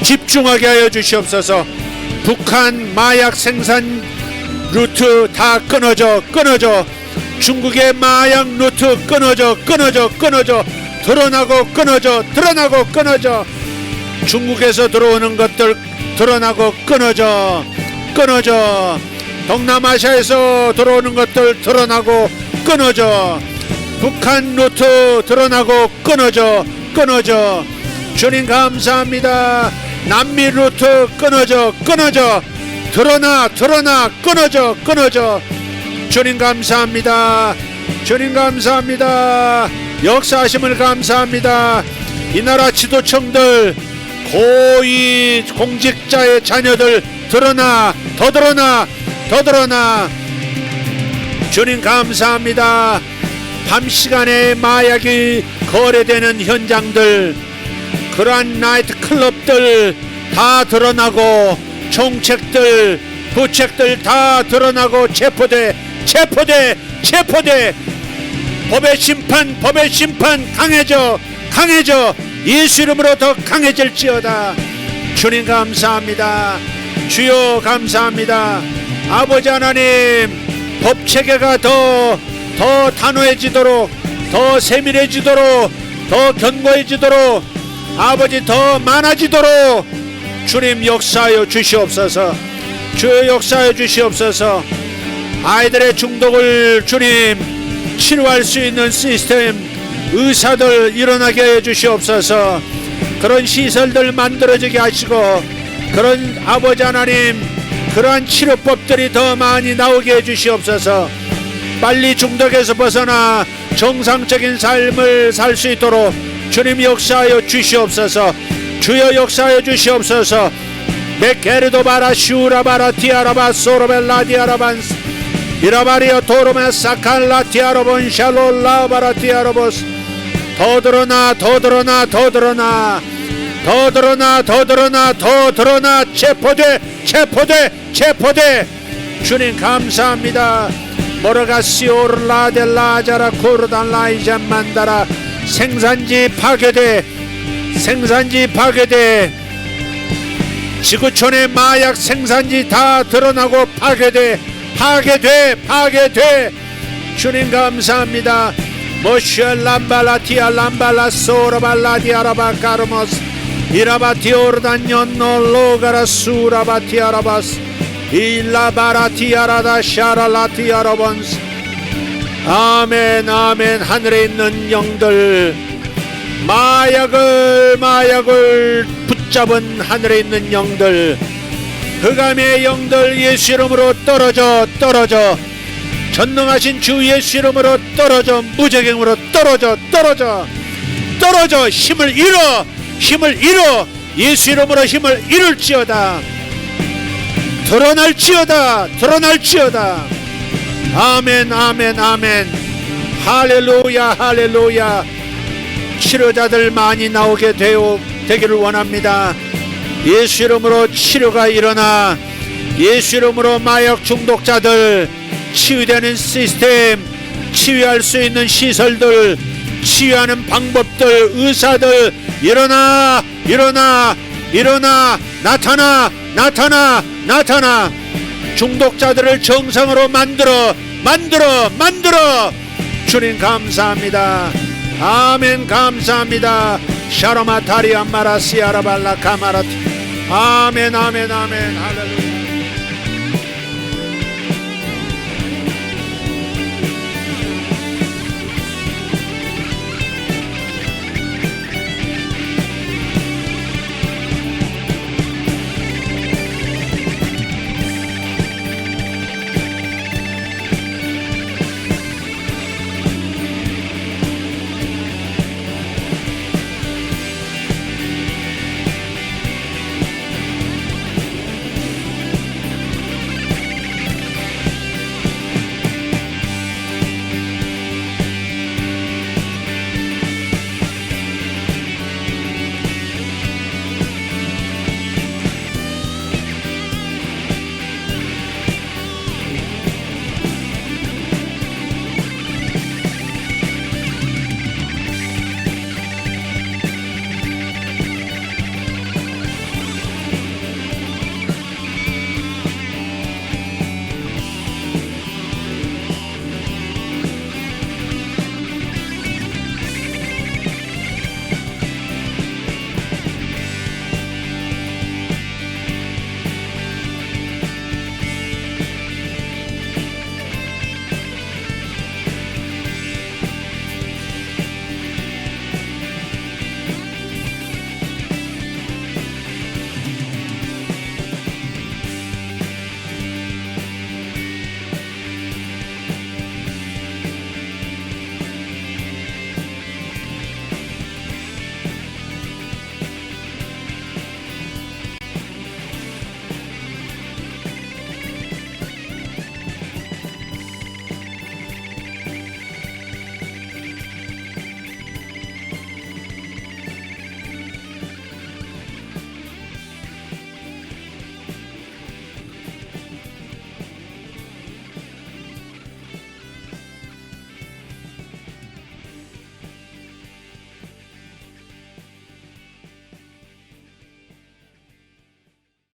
집중하게 하여 주시옵소서. 북한 마약 생산 루트 다 끊어져. 중국의 마약 루트 끊어져. 드러나고 끊어져. 중국에서 들어오는 것들 드러나고 끊어져. 동남아시아에서 들어오는 것들 드러나고 끊어져. 북한 루트 드러나고 끊어져. 주님 감사합니다. 남미 루트 끊어져. 드러나 끊어져. 주님 감사합니다. 역사하심을 감사합니다. 이 나라 지도층들, 고위 공직자의 자녀들 드러나, 더 드러나. 주님 감사합니다. 밤 시간에 마약이 거래되는 현장들, 그러한 나이트 클럽들 다 드러나고, 총책들, 부책들 다 드러나고 체포돼. 법의 심판 강해져. 예수 이름으로 더 강해질지어다. 주님 감사합니다. 주여 감사합니다. 아버지 하나님, 법체계가 더 단호해지도록, 더 세밀해지도록, 더 견고해지도록, 아버지 더 많아지도록 주님 역사하여 주시옵소서. 주여 역사하여 주시옵소서. 아이들의 중독을 주님 치료할 수 있는 시스템, 의사들 일어나게 해 주시옵소서. 그런 시설들 만들어지게 하시고, 그런 아버지 하나님, 그러한 치료법들이 더 많이 나오게 해 주시옵소서. 빨리 중독에서 벗어나 정상적인 삶을 살 수 있도록 주님 역사하여 주시옵소서. 주여 역사하여 주시옵소서. 메케르도 바라 슈라바라 티아라바 소로벨라 디아라반스 이라바리아 도로메 사칼라 티아로본 샬롤라 바라 티아로보스. 더 드러나 체포돼. 주님 감사합니다. 모르가시오르라델라자라 코르단라이자 만다라. 생산지 파괴돼. 생산지 파괴돼. 지구촌의 마약 생산지 다 드러나고 파괴돼. 파괴돼. 파괴돼. 주님 감사합니다. 모슈 람발라티아 람발라 소라발라디아라바 까르모스 이라바티오르단뇨노 로가라 수라바티아라바스 일라바라티아라다 샤랄라티아라본스. 아멘 아멘. 하늘에 있는 영들, 마약을 붙잡은 하늘에 있는 영들, 흑암의 영들 예수 이름으로 떨어져. 전능하신 주 예수 이름으로 떨어져. 무적행으로 떨어져. 힘을 잃어. 예수 이름으로 힘을 잃을지어다. 드러날지어다. 아멘. 할렐루야. 치료자들 많이 나오게 되기를 원합니다. 예수 이름으로 치료가 일어나. 예수 이름으로 마약 중독자들 치유되는 시스템, 치유할 수 있는 시설들, 치유하는 방법들, 의사들 일어나. 나타나. 중독자들을 정상으로 만들어. 주님 감사합니다. 아멘. 감사합니다. 샤로마타리 암마라시아라발라 카마라티. 아멘. 할렐루야.